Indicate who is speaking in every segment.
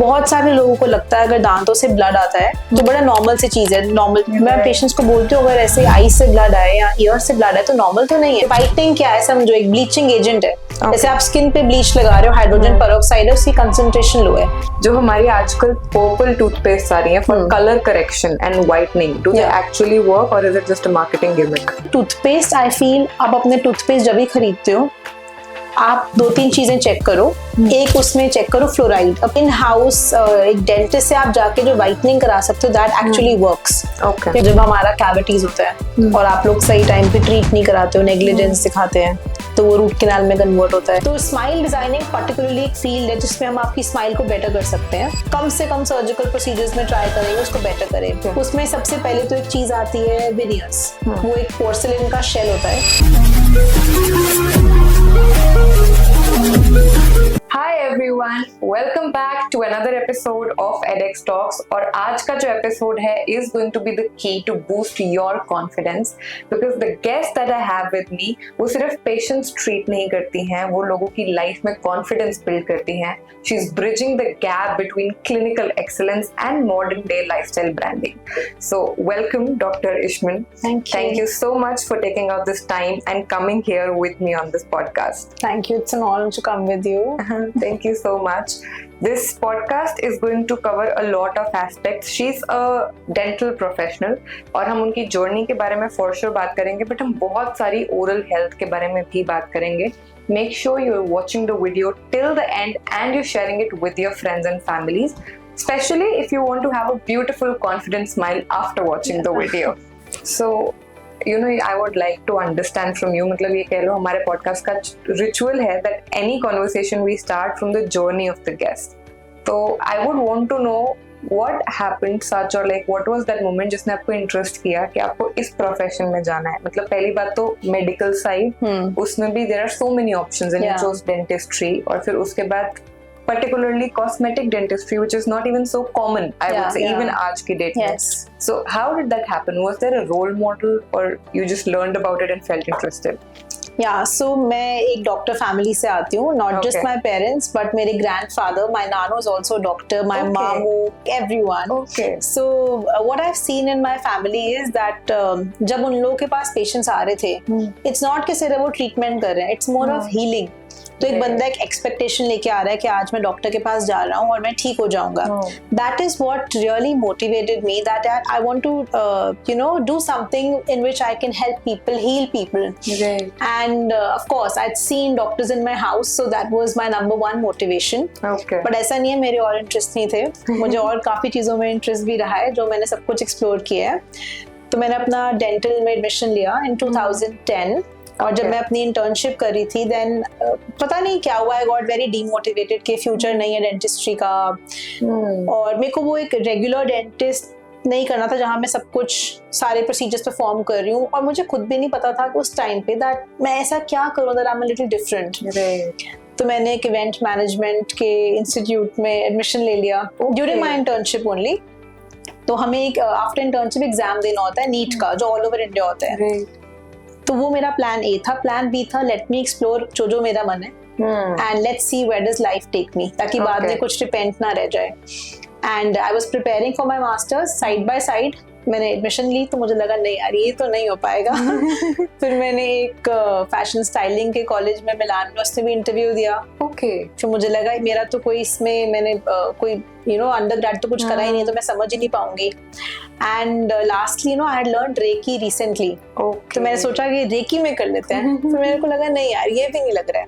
Speaker 1: बहुत सारे लोगों को लगता है अगर दांतों से ब्लड आता है तो बड़ा नॉर्मल सी चीज है। नॉर्मल मैं पेशेंट्स को बोलती हूँ अगर ऐसे आई से ब्लड आए या ईयर से ब्लड आए तो नॉर्मल तो नहीं है। व्हाइटनिंग क्या है समझो, एक ब्लीचिंग एजेंट है। जैसे आप स्किन पे ब्लीच लगा रहे हो, हाइड्रोजन पेरोक्साइड है, उसकी कंसंट्रेशन लो है।
Speaker 2: जो हमारी आजकल पर्पल टूथपेस्ट आ रही है for colour correction and whitening, do they actually work और is it just a marketing gimmick?
Speaker 1: Toothpaste I feel आप अपने टूथपेस्ट जब भी खरीदते हो आप 2-3 चीजें चेक करो। एक उसमें चेक करो फ्लोराइड। अब इन हाउस एक डेंटिस्ट से आप जाके जो व्हाइटनिंग करा सकते हो दैट एक्चुअली वर्क्स। जब हमारा कैविटीज होता है और आप लोग सही टाइम पे ट्रीट नहीं कराते हो, नेग्लिजेंस दिखाते हैं, तो वो रूट कैनाल में कन्वर्ट होता है। तो स्माइल डिजाइनिंग पर्टिकुलरली एक फील्ड है जिसमें हम आपकी स्माइल को बेटर कर सकते हैं। कम से कम सर्जिकल प्रोसीजर्स में ट्राई करेंगे उसको बेटर करें। उसमें सबसे पहले तो एक चीज आती है विनियर्स। वो एक पोर्सिलिन का शेल होता है।
Speaker 2: Hi everyone, welcome back to another episode of edX Talks। और आज का जो एपिसोड है is going to be the key to boost your confidence because the guest that I have with me वो सिर्फ patients treat नहीं करती हैं, वो लोगों की लाइफ में confidence build करती हैं। She is bridging the gap between clinical excellence and modern day lifestyle branding। So welcome Dr. Ishman।
Speaker 1: Thank you.
Speaker 2: Thank you so much for taking out this time and coming here with me on this podcast।
Speaker 1: Thank you, it's an honor to come with you।
Speaker 2: Thank you so much। This podcast is going to cover a lot of aspects। She's a dental professional और हम उनकी journey के बारे में for sure बात करेंगे, but हम बहुत सारी oral health के बारे में भी बात करेंगे। Make sure you're watching the video till the end and you're sharing it with your friends and families, especially if you want to have a beautiful confident smile after watching the video। So you know, I would like to understand from you, मतलब ये कह लो हमारे podcast का ritual है that any conversation we start from the journey of the guest। तो I would want to know what happened such or like what was that moment जिसने आपको interest किया कि आपको इस प्रोफेशन में जाना है। मतलब पहली बात तो मेडिकल साइड, उसमें भी there are so many options and you chose dentistry, और फिर उसके बाद particularly cosmetic dentistry, which is not even so common, I would say, even आज की डेट में। So how did that happen? Was there a role model or you just learned about it and felt interested?
Speaker 1: Yeah, so मैं एक doctor family से आती हूँ, not just my parents, but मेरे grandfather, my nana was also a doctor, my mamu, everyone। So what I've seen in my family is that जब उन लोगों के पास patients आ रहे थे, it's not कि सिर्फ वो treatment कर रहे हैं, it's more of healing। तो एक बंदा एक एक्सपेक्टेशन लेके आ रहा है कि आज मैं डॉक्टर के पास जा रहा हूँ और मैं ठीक हो जाऊंगा। That is what really motivated me, that I want to you know do something in which I can help people, heal people. And of course I had seen doctors in my house, so that was my number 1 motivation. But ऐसा नहीं है मेरे और interest नहीं थे, मुझे और काफी चीजों में इंटरेस्ट भी रहा है जो मैंने सब कुछ एक्सप्लोर किया है। तो मैंने अपना डेंटल में एडमिशन लिया इन 2010 और जब मैं अपनी इंटर्नशिप कर रही थी देन पता नहीं क्या हुआ, आई गॉट वेरी डीमोटिवेटेड कि फ्यूचर नहीं है डेंटिस्ट्री का। और मेरे को वो एक रेगुलर डेंटिस्ट नहीं करना था जहाँ मैं सब कुछ सारे प्रोसीजर्स परफॉर्म कर रही हूँ, और मुझे खुद भी नहीं पता था कि उस टाइम पे दैट मैं ऐसा क्या करूँ that I am a little different. तो मैंने एक इवेंट मैनेजमेंट के इंस्टीट्यूट में एडमिशन ले लिया ड्यूरिंग माई इंटर्नशिप ओनली। तो हमें एक आफ्टर इंटर्नशिप एग्जाम देना होता है नीट का, जो ऑल ओवर इंडिया होता है। तो वो मेरा प्लान ए था। प्लान बी था लेट मी एक्सप्लोर जो मेरा मन है and let's see where does life take me, ताकि बाद में कुछ डिपेंड ना रह जाए। And I was preparing for my masters side by side. मैंने एडमिशन ली तो मुझे लगा नहीं यार ये तो नहीं हो पाएगा। फिर मैंने एक फैशन स्टाइलिंग के कॉलेज में मिलान में उसने भी इंटरव्यू दिया। फिर मुझे लगा मेरा तो कोई इसमें मैंने कोई यू नो अंडर ग्रेड तो कुछ करा ही नहीं, तो मैं समझ ही नहीं पाऊंगी। And lastly I had learned reiki recently, तो मैंने सोचा कि रेकी में कर लेते हैं। फिर मेरे को लगा नहीं यार ये भी नहीं लग रहा है।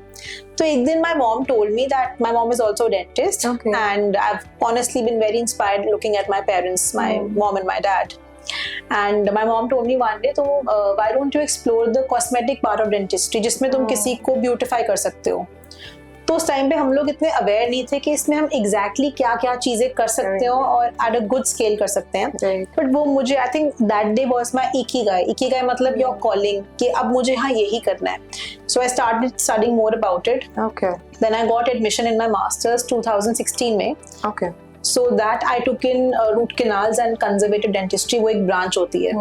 Speaker 1: तो एक दिन my mom told me that my mom is also a dentist and I have honestly been very inspired looking at my parents, my mom and my dad. And my mom told me one day, तो why don't you explore the cosmetic part of dentistry, जिसमें तुम किसी को beautify कर सकते हो। तो उस टाइम पे हम लोग इतने अवेयर नहीं थे कि इसमें हम एग्जैक्टली क्या क्या चीजें कर सकते हो और एट अ गुड स्केल कर सकते हैं। बट वो मुझे I think that day was my ikigai मतलब योर कॉलिंग, कि अब मुझे हाँ यही करना है। So I started studying more about it. Then I got admission in my masters 2016 में। So that I took in root canals and conservative dentistry, वो एक ब्रांच होती है।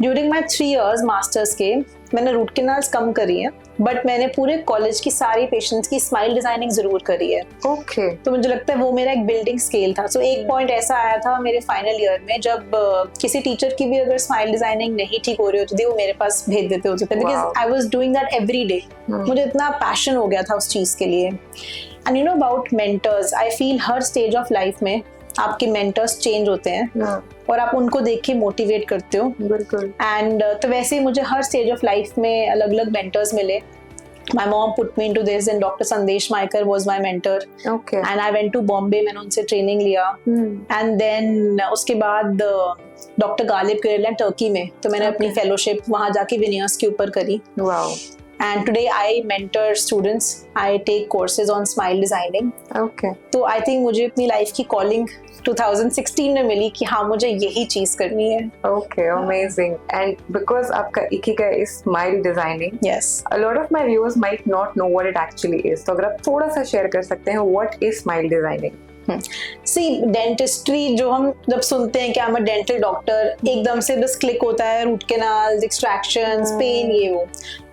Speaker 1: During my 3 years masters के मैंने रूट कैनाल्स कम करी है, but मैंने पूरे कॉलेज की सारी पेशेंट्स की स्माइल डिजाइनिंग जरूर करी है।
Speaker 2: ओके।
Speaker 1: तो मुझे लगता है वो मेरा एक बिल्डिंग स्केल था। सो एक पॉइंट ऐसा आया था मेरे फाइनल ईयर में, जब किसी टीचर की भी अगर स्माइल डिजाइनिंग नहीं ठीक हो रही होती थी, वो मेरे पास भेज देते होते थे, because I was doing that every day. मुझे इतना पैशन हो गया था उस चीज के लिए। And you know about mentors, I feel her stage of life में आपके मेंटर्स चेंज होते हैं और आप उनको देख के मोटिवेट करते हो।
Speaker 2: बिल्कुल।
Speaker 1: एंड तो वैसे ही मुझे हर स्टेज ऑफ लाइफ में अलग अलग मेंटर्स मिले। My mom put me into this and Dr. Sandesh Maikar was my mentor.
Speaker 2: Okay.
Speaker 1: And I went to Bombay, मैंने उनसे ट्रेनिंग लिया। And then उसके बाद डॉक्टर गालिब केरला टर्की में, तो मैंने अपनी फेलोशिप वहाँ जाके विनियर्स के ऊपर करी।
Speaker 2: Wow.
Speaker 1: And today I mentor students. I take courses on smile designing.
Speaker 2: Okay.
Speaker 1: तो I think मुझे अपनी लाइफ की कॉलिंग 2016 में मिली कि हाँ मुझे यही चीज करनी है।
Speaker 2: Okay, amazing. And because आपका इकिगा is smile designing,
Speaker 1: yes,
Speaker 2: a lot of my viewers might not know what it actually is. तो अगर आप थोड़ा सा शेयर कर सकते हैं, what is smile designing?
Speaker 1: See dentistry जो हम जब सुनते हैं कि I'm a dental doctor, एकदम से बस क्लिक होता है रूट कैनाल्स, एक्सट्रैक्शंस, पेन, ये वो।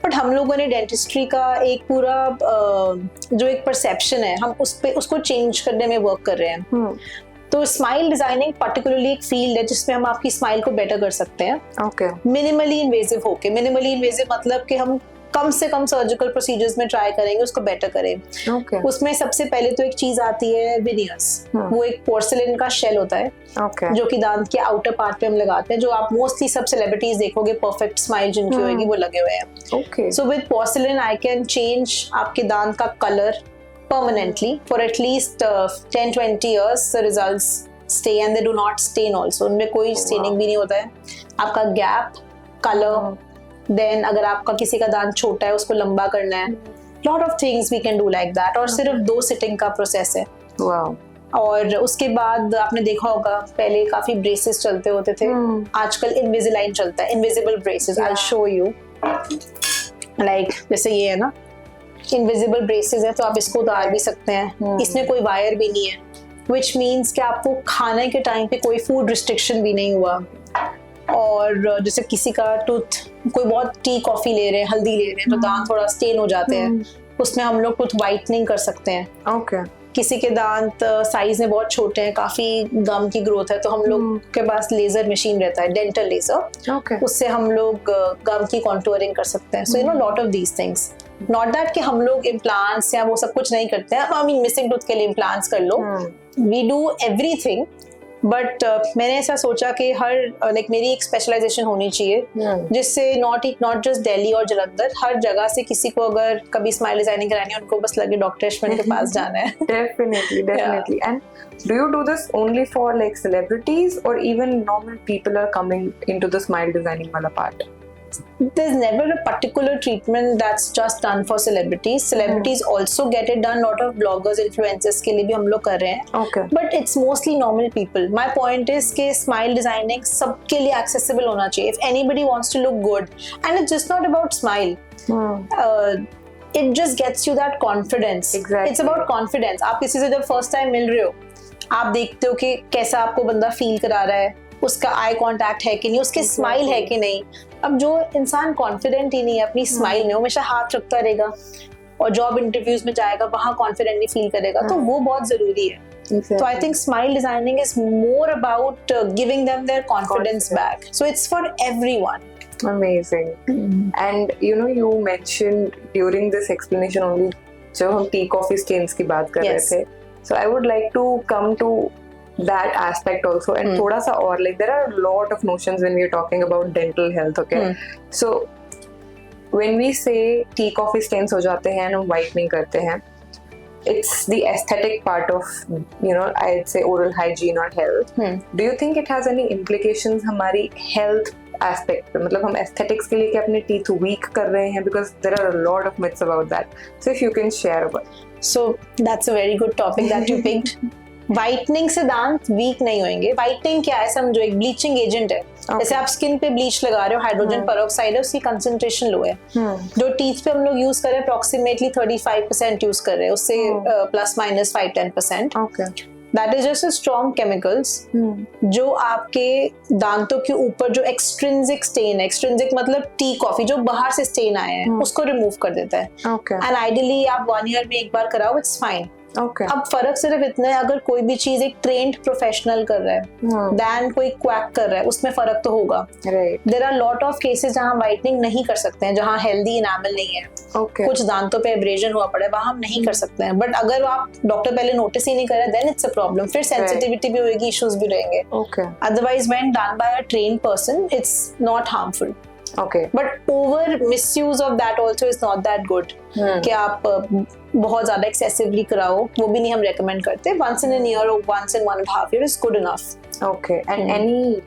Speaker 1: बट हम लोगों ने डेंटिस्ट्री का एक पूरा जो एक परसेप्शन है, हम उसको चेंज करने में वर्क कर रहे हैं। तो स्माइल डिजाइनिंग पर्टिकुलरली एक फील्ड है जिसमें हम आपकी स्माइल को बेटर कर सकते हैं।
Speaker 2: ओके।
Speaker 1: मिनिमली इन्वेजिव होके, मिनिमली इन्वेजिव मतलब कि हम कम से कम सर्जिकल प्रोसीजर्स में ट्राई करेंगे उसको बेटर करें।
Speaker 2: Okay.
Speaker 1: उसमें सबसे पहले तो एक चीज आती है विनियर्स। वो एक पोर्सिलिन का शेल होता है, जो कि दांत के आउटर पार्ट पे हम लगाते हैं, जो आप मोस्टली सब सेलिब्रिटीज देखोगे परफेक्ट स्माइल जिनकी होगी वो लगे हुए हैं।
Speaker 2: Okay.
Speaker 1: So with porcelain I can change आपके दांत का colour permanently for at least 10-20 years. The results stay and they do not stain also. उनमें कोई स्टेनिंग भी नहीं होता है। आपका गैप, कलर, देन अगर आपका किसी का दांत छोटा है उसको लंबा करना है, lot of things we can do like that. और सिर्फ 2 सिटिंग का प्रोसेस है।
Speaker 2: Wow.
Speaker 1: और उसके बाद आपने देखा होगा पहले काफी ब्रेसेस चलते होते थे, आजकल इनविजिलाइन चलता है, invisible braces. I show you, like जैसे ये है ना, इनविजिबल ब्रेसेस है, तो आप इसको उतार भी सकते हैं। इसमें कोई वायर भी नहीं है, विच मीन्स कि आपको खाने के टाइम पे कोई फूड रिस्ट्रिक्शन भी नहीं हुआ। और जैसे किसी का टूथ, कोई बहुत टी कॉफी ले रहे हैं, हल्दी ले रहे हैं, तो दांत थोड़ा स्टेन हो जाते हैं, उसमें हम लोग टूथ वाइटनिंग कर सकते हैं।
Speaker 2: Okay.
Speaker 1: किसी के दांत साइज में बहुत छोटे हैं, काफी गम की ग्रोथ है, तो हम लोग के पास लेजर मशीन रहता है, डेंटल लेजर।
Speaker 2: Okay.
Speaker 1: उससे हम लोग गम की कॉन्टूरिंग कर सकते हैं। So you know lot of these things. Not that कि हम लोग इम्प्लांट्स या वो सब कुछ नहीं करते हैं। आई मीन मिसिंग टूथ के लिए इम्प्लांट्स कर लो, वी डू एवरीथिंग। बट मैंने ऐसा सोचा कि हर मेरी एक स्पेशलाइजेशन होनी चाहिए, जिससे नॉट जस्ट दिल्ली और जलंधर, हर जगह से किसी को अगर कभी स्माइल डिजाइनिंग करानी है, उनको बस लगे डॉक्टर यशवंत के पास जाना है।
Speaker 2: Definitely.
Speaker 1: Yeah.
Speaker 2: And do you do this only for like celebrities or even normal people are coming into the smile designing wala part?
Speaker 1: There's never a particular treatment that's just done for celebrities. Celebrities also get it done. Lot of bloggers, influencers के लिए भी हम लोग कर रहे हैं.
Speaker 2: Okay.
Speaker 1: But it's mostly normal people. My point is कि smile designing सबके लिए accessible होना चाहिए. If anybody wants to look good, and it's just not about smile. It just gets you that confidence.
Speaker 2: Exactly.
Speaker 1: It's about confidence. आप किसी से जब first time मिल रहे हो, आप देखते हो कि कैसा आपको बंदा फील करा रहा है, उसका आई कांटेक्ट है कि नहीं, उसकी स्माइल है कि नहीं। अब जो इंसान कॉन्फिडेंट ही नहीं है अपनी स्माइल में, हमेशा हाथ रखता रहेगा और जॉब इंटरव्यूज में जाएगा, वहां कॉन्फिडेंट नहीं फील करेगा, तो वो बहुत जरूरी है।
Speaker 2: Exactly.
Speaker 1: So I think smile designing is more about giving them their confidence back. So it's for everyone.
Speaker 2: Amazing. And you mentioned during this explanation only जब हम tea coffee stains की बात कर रहे थे, so I would like to come to that aspect also and थोड़ा सा और, like there are a lot of notions when we are talking about dental health, okay? So when we say tea coffee stains हो जाते हैं, हम whitening करते हैं, it's the aesthetic part of I'd say oral hygiene or health. Do you think it has any implications हमारी health aspect पे? मतलब हम aesthetics के लिए क्या अपने teeth weak कर रहे हैं? Because there are a lot of myths about that. So if you can share about.
Speaker 1: So that's a very good topic that you picked. Whitening से दांत वीक नहीं होंगे। व्हाइटनिंग क्या है, समझो एक ब्लीचिंग एजेंट है। जैसे आप स्किन पे ब्लीच लगा रहे हो, हाइड्रोजन पेरोक्साइड है, उसकी कंसंट्रेशन लो है। जो टीथ पे हम लोग यूज कर रहे हैं अप्रोक्सीमेटली 35% यूज कर रहे हैं, उससे plus minus 5-10%। That is just strong chemicals जो आपके दांतों के ऊपर जो एक्सट्रिंसिक स्टेन, एक्सट्रिंसिक मतलब टी कॉफी जो बाहर से स्टेन आए हैं उसको रिमूव कर देता है। एंड आइडियली आप 1 ईयर में एक बार कराओ, इट्स फाइन। अब फर्क सिर्फ इतना है, अगर कोई भी चीज एक ट्रेन्ड प्रोफेशनल कर रहा है दैन कोई क्वैक कर रहा है, उसमें फर्क तो होगा। There are lot of cases जहाँ व्हाइटनिंग नहीं कर सकते हैं, जहाँ हेल्दी इनामल नहीं है, कुछ दांतों पे एब्रेजन हुआ पड़ा है, वहां हम नहीं कर सकते हैं। बट अगर आप डॉक्टर पहले नोटिस ही नहीं कर रहा देन इट्स अ प्रॉब्लम, फिर सेंसिटिविटी भी होगी, इश्यूज भी रहेंगे। Otherwise when done by a trained person it's not harmful. But over misuse of that also is not that good कि आप बहुत ज्यादा एक्सेसिवली कराओ, वो भी नहीं हम रेकमेंड करते। once in a year or once in 1.5 years is good enough.
Speaker 2: Okay. And any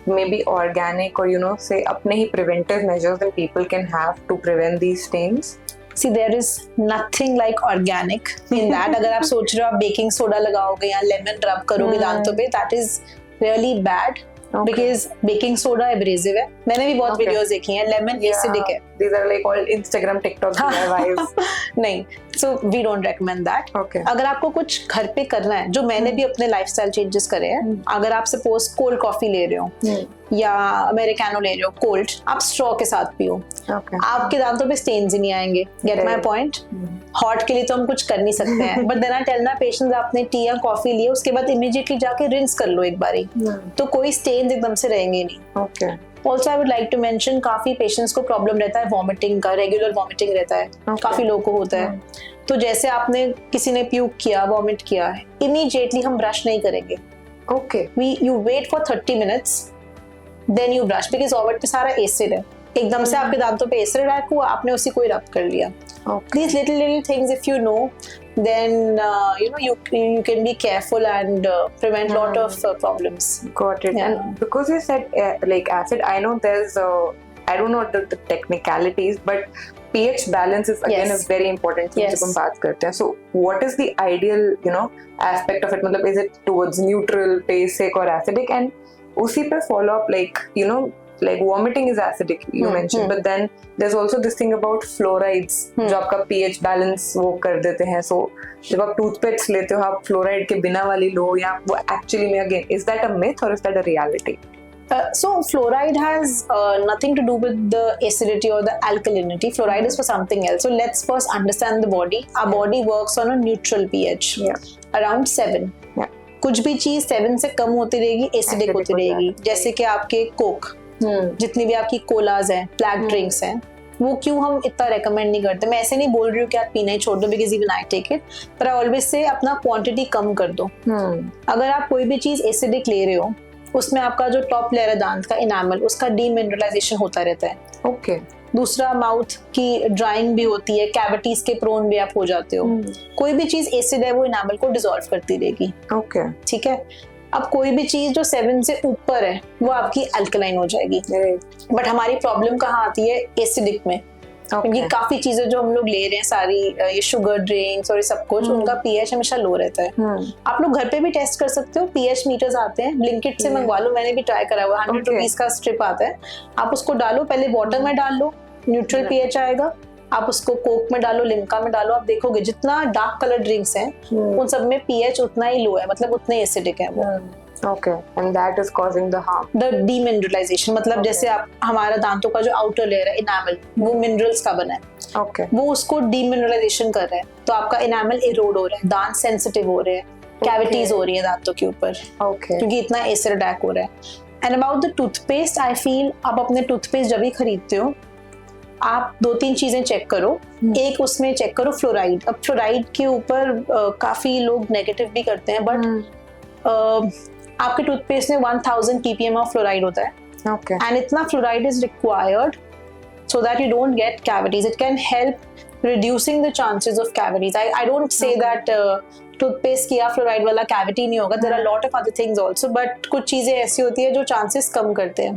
Speaker 2: maybe organic or say अपने ही preventive measures that people can have to prevent these stains?
Speaker 1: See, there is nothing like organic in that. अगर आप सोच रहे हो आप baking soda लगाओगे या lemon रब करोगे दांतों पे, that is really bad. Because baking soda abrasive है, मैंने भी बहुत वीडियोस देखी हैं, लेमन एसिडिक है।
Speaker 2: These are like all Instagram, TikTok DIYs.
Speaker 1: नहीं, so we don't recommend that. अगर आपको कुछ घर पे करना है, जो मैंने भी अपने लाइफस्टाइल चेंजेस करे हैं, अगर आप सपोज कोल्ड कॉफी ले रहे हो या अमेरिकानो ले रहे हो कोल्ड, आप स्ट्रॉ के साथ पियो, आपके दांतों पे स्टेन्स ही नहीं आएंगे। Gate my point? हॉट के लिए तो हम कुछ कर नहीं सकते हैं, but then I tell my patients आपने टी या कॉफी लिए, उसके बाद इमीडिएटली जाके रिंस कर लो एक बारी, तो कोई स्टेन्स एकदम से रहेंगे नहीं। Also, I would like to mention, काफी पेशेंट्स को प्रॉब्लम रहता है वॉमिटिंग का, रेगुलर वॉमिटिंग रहता है, काफी लोगों को होता है। तो जैसे आपने किसी ने प्यूक किया, वॉमिट किया है, इमीडिएटली हम ब्रश नहीं करेंगे। You wait for 30 minutes, then you brush, because vomit पे सारा एसिड है, एकदम से आपके दांतों पे एसिड अटैक हुआ, आपने उसी को रब कर लिया। These little things, if you know, then you can be careful and prevent lot of problems.
Speaker 2: Got it. Yeah. And because you said like acid, I know there's I don't know the technicalities, but pH balance is again a very important thing जब हम बात करते हैं. So what is the ideal aspect of it? मतलब is it towards neutral, basic or acidic? And उसी पे follow up like vomiting is acidic you mentioned, but then there's also this thing about fluorides जो आपका pH balance वो कर देते हैं। So जब आप toothpaste लेते हो आप fluoride के बिना वाली लो, या वो actually में again is that a myth or is that a reality?
Speaker 1: So fluoride has nothing to do with the acidity or the alkalinity. Fluoride is for something else. So let's first understand the body. Our body works on a neutral pH, around 7. कुछ भी चीज 7 से कम होती रहेगी, acidic होती रहेगी। जैसे कि आपके कोक, जितनी भी आपकी कोलाज हैं, ब्लैक ड्रिंक्स हैं, वो क्यों हम इतना रेकमेंड नहीं करते? मैं ऐसे नहीं बोल रही हूँ कि आप पीना ही छोड़ दो, because even I take it, पर आई ऑलवेज से अपना क्वांटिटी कम कर दो। अगर आप कोई भी चीज एसिडिक ले रहे हो, उसमें आपका जो टॉप लेयर है दांत का इनामल, उसका डीमिनरलाइजेशन होता रहता है। दूसरा, माउथ की ड्राइंग भी होती है, कैविटीज के प्रोन भी आप हो जाते हो। कोई भी चीज एसिड है वो इनामल को डिसॉल्व करती रहेगी। ठीक है। अब कोई भी चीज जो 7 से ऊपर है वो आपकी अल्कलाइन हो जाएगी। बट हमारी प्रॉब्लम कहाँ आती है? एसिडिक में। क्योंकि काफी चीजें जो हम लोग ले रहे हैं, सारी ये शुगर ड्रिंक्स और ये सब कुछ, उनका पीएच हमेशा लो रहता है। आप लोग घर पे भी टेस्ट कर सकते हो, पीएच मीटर्स आते हैं, ब्लिंकिट से मंगवा लो, मैंने भी ट्राई करा हुआ। 100 रुपीज का स्ट्रिप आता है, आप उसको डालो, पहले वाटर में डाल लो, न्यूट्रल पीएच आएगा। आप उसको कोक में डालो, लिम्का में डालो, आप देखोगे जितना डार्क कलर ड्रिंक्स हैं उन सब में पीएच उतना ही लो है, मतलब उतने एसिडिक है वो।
Speaker 2: and that is causing the harm.
Speaker 1: The demineralization, मतलब जैसे आप हमारा दांतों का जो आउटर लेयर है इनामल, वो मिनरल्स का बना है, वो उसको डीमिनरलाइजेशन कर रहे हैं, तो आपका इनामल इरोड हो रहा है, दांत सेंसिटिव हो रहे हैं, कैविटीज हो रही है दांतों के ऊपर, क्योंकि इतना एसिड अटैक हो रहा है। And about the toothpaste, I feel आप अपने टूथपेस्ट जब भी खरीदते हो, आप 2-3 चीजें चेक करो। एक, उसमें चेक करो फ्लोराइड। अब फ्लोराइड के ऊपर काफी लोग नेगेटिव भी करते हैं, बट आपके टूथपेस्ट में 1000 ppm ऑफ फ्लोराइड होता है, एंड इतना fluoride is required so that you don't get cavities. It can help reducing the chances of cavities. I don't say that toothpaste किया फ्लोराइड वाला कैविटी नहीं होगा. There are lot of other things also, but कुछ चीजें ऐसी होती है जो चांसेस कम करते हैं.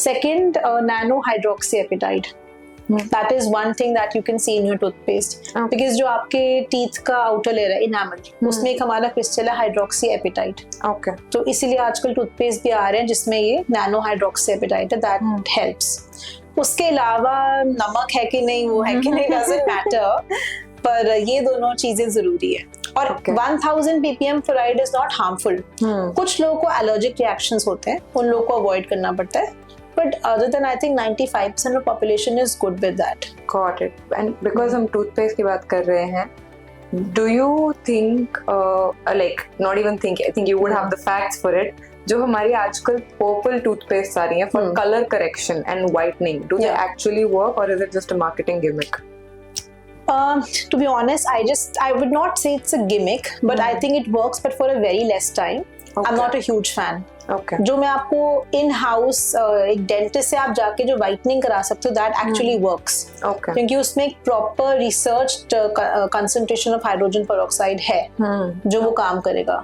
Speaker 1: Second, nano hydroxyapatite. That is one thing that you can see in your toothpaste. Because जो आपके टीथ का आउटर लेयर है इनामल, उसमें एक हमारा क्रिस्टल है हाइड्रोक्सीएपेटाइट. तो इसीलिए आजकल टूथपेस्ट भी आ रहे हैं जिसमें ये नैनो हाइड्रोक्सीएपेटाइट है. That helps. उसके अलावा नमक है कि नहीं, वो है कि नहीं, डजंट मैटर, पर ये दोनों चीजें जरूरी है. और 1000 ppm fluoride is not harmful. कुछ लोगों को एलर्जिक रिएक्शंस होते हैं, उन लोगों को अवॉइड करना पड़ता है. But other than, I think 95% of population is good with that.
Speaker 2: Got it. And because हम toothpaste की बात कर रहे हैं, do you think, like, not even think, I think you would have the facts for it, जो हमारी आजकल purple toothpaste आ रही हैं for color correction and whitening, do they actually work or is it just a marketing gimmick?
Speaker 1: To be honest, I would not say it's a gimmick, but I think it works, but for a very less time. Okay. I'm not a huge fan.
Speaker 2: Okay.
Speaker 1: जो मैं आपको in house एक dentist से आप जाके जो whitening करा सकते हो, दैट एक्चुअली वर्क्स. क्योंकि उसमें एक proper researched concentration of hydrogen peroxide है जो वो काम करेगा.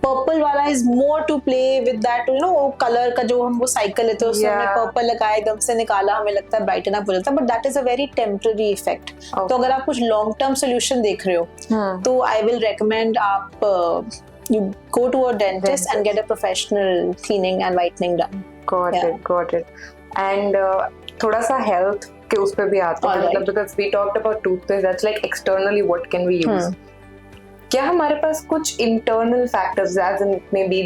Speaker 1: पर्पल वाला is more to play with that, you know, वो कलर का जो हम वो साइकिल लेते हैं, उसमें पर्पल लगाया, एकदम से निकाला, हमें लगता है ब्राइटन अप हो जाता है, but that is a very temporary effect. तो अगर आप कुछ लॉन्ग टर्म सोल्यूशन देख रहे हो तो आई विल रेकमेंड आप you go to a dentist and get a professional cleaning and whitening done.
Speaker 2: Got it. And थोड़ा सा health के उस पे भी आते हैं, मतलब because we talked about toothpaste, that's like externally what can we use. क्या हमारे पास कुछ internal factors, as in maybe,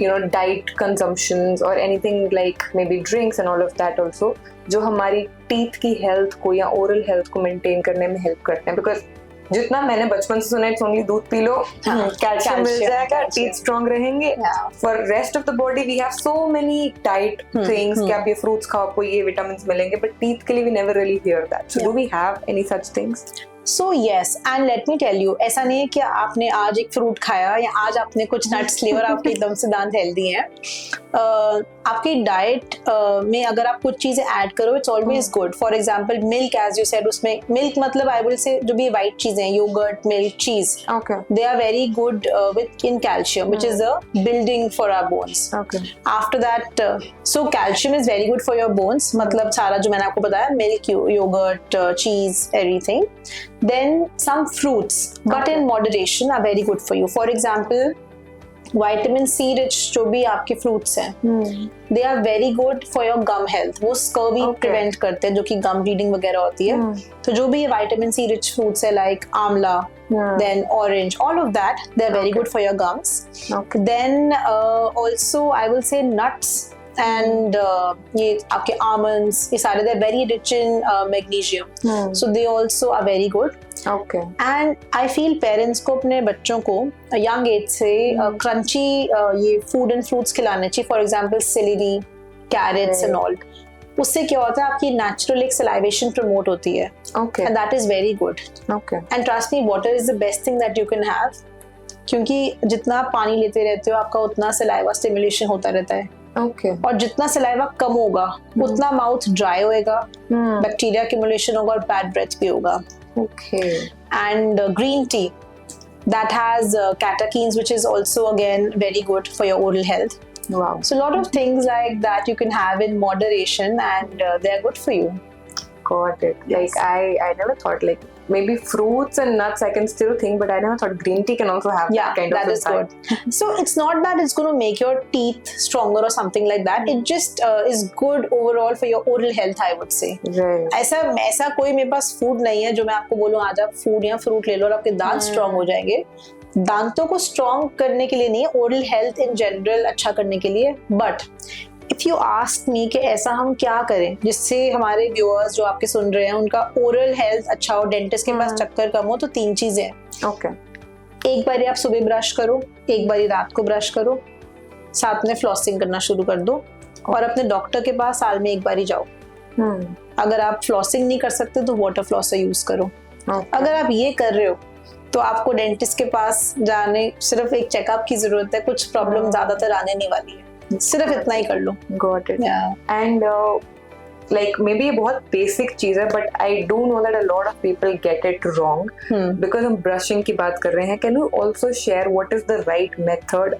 Speaker 2: you know, diet consumptions or anything like maybe drinks and all of that also, जो हमारी teeth की health को या oral health को maintain करने में help करते हैं? Because जितना मैंने बचपन से सुना है, ओनली दूध पी लो, कैल्शियम मिल जाएगा, टीथ स्ट्रांग रहेंगे. For rest of the body we have so many diet things कि आप ये फ्रूट्स खाओ, आपको ये विटामिन्स मिलेंगे, बट टीथ के लिए we never really hear that. So do we have any such things?
Speaker 1: So yes, and let me tell you, ऐसा नहीं है कि आपने आज एक फ्रूट खाया या आज आपने कुछ नट्स लिए और आपके एकदम से दांत हेल्दी हैं. आपकी डाइट में अगर आप कुछ चीजें ऐड करो, it's always good. For example milk, as you said, उसमें मिल्क मतलब आई विल से जो भी व्हाइट चीजें, yogurt, milk, cheese, they are very good with in calcium, which is a building for our bones. After that, so calcium is very good for your bones, मतलब सारा जो मैंने आपको बताया, milk, yogurt, cheese, everything. Then some fruits, but in moderation, are very good for you. For example, vitamin C rich जो भी आपके fruits हैं, they are very good for your gum health. वो scurvy prevent करते हैं, जो कि gum bleeding वगैरह होती है. तो जो भी vitamin C rich fruits है, like आंवला, then orange, all of that, they are very good for your gums. Then also I will say nuts and ये आपके almonds, ये सारे, they are very rich in magnesium, so they also are very good. And I feel parents को अपने बच्चों को young age से crunchy ये food and fruits खिलाने चाहिए. For example, celery, carrots and all. उससे क्या होता है, आपकी natural एक salivation promote होती है, and that is very good. And trust me, water is the best thing that you can have, क्योंकि जितना आप पानी लेते रहते हो, आपका उतना saliva stimulation होता रहता है. और जितना सलाइवा कम होगा, उतना माउथ ड्राई होएगा, बैक्टीरिया एक्यूमुलेशन होगा और बैड ब्रेथ भी होगा. And green tea, that has catechins, which is also again very good for your oral health. So a lot of things like that you can have in moderation, and they are good for you.
Speaker 2: Got it. Like I never thought, like maybe fruits and nuts I can still think, but I never thought green tea can also have that kind of impact.
Speaker 1: Is good. So it's not that it's going to make your teeth stronger or something like that. It just is good overall for your oral health, I would say. ऐसा कोई मेरे पास food नहीं है जो मैं आपको बोलूँ आज आप फूड या फ्रूट ले लो और आपके दांत स्ट्रॉन्ग हो जाएंगे. दांतों को स्ट्रॉन्ग करने के लिए नहीं है, ओरल हेल्थ इन जनरल अच्छा करने के लिए. But if you ask me कि ऐसा हम क्या करें जिससे हमारे व्यूअर्स जो आपके सुन रहे हैं उनका ओरल हेल्थ अच्छा हो, डेंटिस्ट के पास चक्कर कम हो, तो 3 चीजें हैं. एक बारी आप सुबह ब्रश करो, एक बारी रात को ब्रश करो, साथ में फ्लॉसिंग करना शुरू कर दो, और अपने डॉक्टर के पास साल में एक बारी जाओ. अगर आप फ्लॉसिंग नहीं कर सकते तो वाटर फ्लॉसर यूज करो. अगर आप ये कर रहे हो तो आपको डेंटिस्ट के पास जाने, सिर्फ एक चेकअप की जरूरत है, कुछ प्रॉब्लम ज्यादातर आने नहीं वाली है, सिर्फ इतना ही कर लो.
Speaker 2: Got it. And like maybe ये बहुत basic चीज है, but I do know that a lot of people get it wrong. Because हम brushing की बात कर रहे हैं, can you also share what is the right method?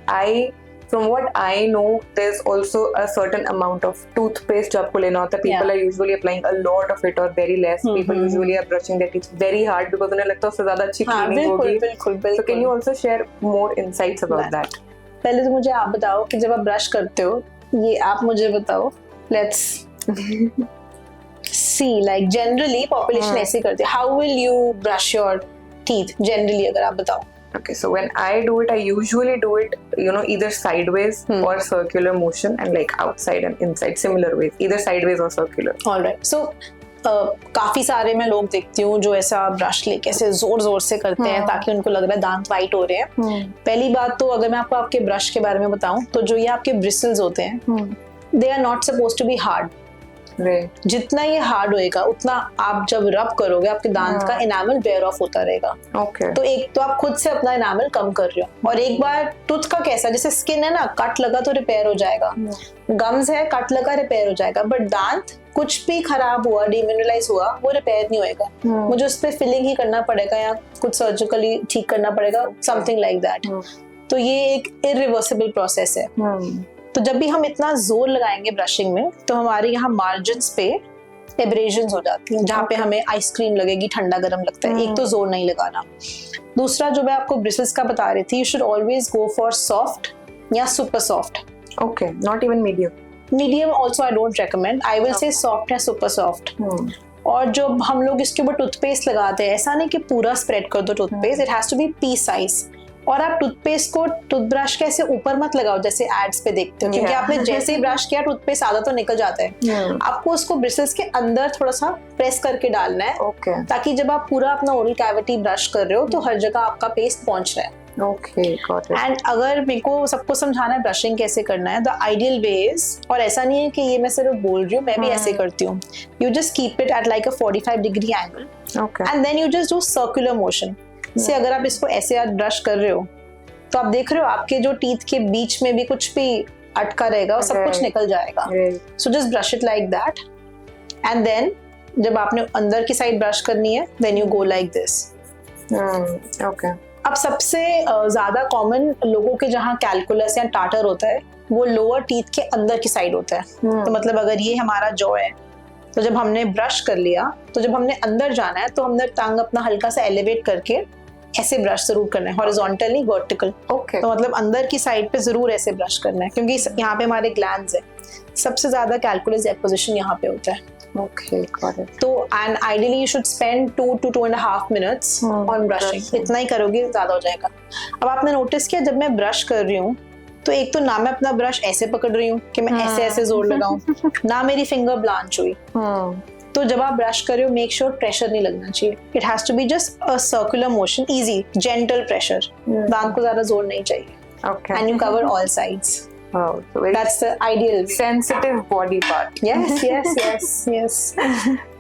Speaker 2: From what I know, there's also a certain amount of toothpaste जो आपको लेना होता है. People are usually applying a lot of it or very less. People usually are brushing their teeth very hard because उन्हें लगता है उससे ज़्यादा अच्छी cleaning होगी. बिल्कुल. So can you also share more insights about that?
Speaker 1: पहले तो मुझे आप बताओ कि जब आप ब्रश करते हो, ये आप मुझे बताओ. Let's see, like generally population ऐसे करती है. How will you brush your teeth generally, अगर आप बताओ?
Speaker 2: Okay, so when I do it, I usually do it, either sideways or circular motion, and like outside and inside, similar ways, either sideways or circular.
Speaker 1: All right. So काफी सारे मैं लोग देखती हूँ जो ऐसा ब्रश लेके ऐसे जोर जोर से करते हैं ताकि उनको लग रहा है दांत वाइट हो रहे हैं। पहली बात तो अगर मैं आपको आपके ब्रश के बारे में बताऊं तो जो ये आपके ब्रिसल्स होते हैं they are not suppose to be hard. जितना ये हार्ड होएगा उतना आप जब रब करोगे आपके दांत का इनामल वेयर ऑफ होता रहेगा। तो एक तो आप खुद से अपना इनामल कम कर रहे हो, और एक बार टूथ का कैसा, जैसे स्किन है ना, कट लगा तो रिपेयर हो जाएगा, गम्स है कट लगा रिपेयर हो जाएगा, बट दांत कुछ भी खराब हुआ, डिमिनरलाइज हुआ, वो रिपेयर नहीं होएगा। मुझे उस पर फिलिंग ही करना पड़ेगा या कुछ सर्जिकली ठीक करना पड़ेगा, समथिंग लाइक दैट। तो ये एक इरिवर्सिबल प्रोसेस है। तो जब भी हम इतना जोर लगाएंगे ब्रशिंग में तो हमारे यहाँ मार्जिन्स पे एब्रेजन्स हो जाती हैं, जहाँ पे हमें आइसक्रीम लगेगी, ठंडा गर्म लगता है। एक तो जोर नहीं लगाना। दूसरा जो मैं आपको ब्रिसल्स का बता रही थी, you should always go for soft या super soft.
Speaker 2: Okay, not even medium.
Speaker 1: Medium also I don't recommend, I will say soft या सुपर सॉफ्ट। और जो हम लोग इसके ऊपर टूथपेस्ट लगाते हैं, ऐसा नहीं कि पूरा स्प्रेड कर दो toothpaste, it has to be pea size. और आप टूथपेस्ट को टूथब्रश के ऐसे ऊपर मत लगाओ जैसे एड्स पे देखते हो, क्योंकि आपने जैसे ही ब्रश किया टूथपेस्ट आधा तो निकल जाता है। आपको उसको ब्रिसल्स के अंदर थोड़ा सा प्रेस करके डालना है, ताकि जब आप पूरा अपना ओरल कैविटी ब्रश कर रहे हो तो हर जगह आपका पेस्ट पहुंच रहा है। एंड अगर मेरे को सबको समझाना है ब्रशिंग कैसे करना है, द आइडियल वे इज, और ऐसा नहीं है कि ये मैं सिर्फ बोल रही हूँ, मैं भी ऐसे करती हूँ, you just keep it at like a 45 degree angle and then you just do circular motion. से अगर आप इसको ऐसे आज ब्रश कर रहे हो तो आप देख रहे हो आपके जो टीथ के बीच में भी कुछ भी अटका रहेगा और सब कुछ निकल जाएगा। So just brush it like that and then जब आपने अंदर की साइड ब्रश करनी है then you go like this.
Speaker 2: Okay.
Speaker 1: अब सबसे ज्यादा कॉमन लोगों के जहाँ कैलकुलस या टाटर होता है वो लोअर टीथ के अंदर की साइड होता है। तो मतलब अगर ये हमारा जॉ है तो जब हमने ब्रश कर लिया तो जब हमने अंदर जाना है तो हमने टांग अपना हल्का सा एलिवेट करके ऐसे ब्रश जरूर करना है, हॉरिजॉन्टल नहीं वर्टिकल। तो मतलब अंदर की साइड पे जरूर ऐसे ब्रश करना है, क्योंकि यहाँ पे हमारे ग्लैंड्स है, सबसे ज्यादा कैलकुलस डेपोजिशन यहाँ पे होता है। तो and ideally you should spend 2 to 2.5 minutes on brushing. इतना ही करोगे ज्यादा हो जाएगा। अब आपने नोटिस किया जब मैं ब्रश कर रही हूँ तो एक तो ना मैं अपना ब्रश ऐसे पकड़ रही हूँ कि मैं ऐसे ऐसे जोर लगाऊं, ना मेरी फिंगर ब्लांच हुई। तो जब आप ब्रश कर रहे हो मेक श्योर प्रेशर नहीं लगना चाहिए। It has to be just a circular motion, easy gentle pressure. दांत को ज्यादा जोर नहीं चाहिए। And you cover all sides.
Speaker 2: Wow, so
Speaker 1: that's the ideal
Speaker 2: sensitive body part.
Speaker 1: Yes.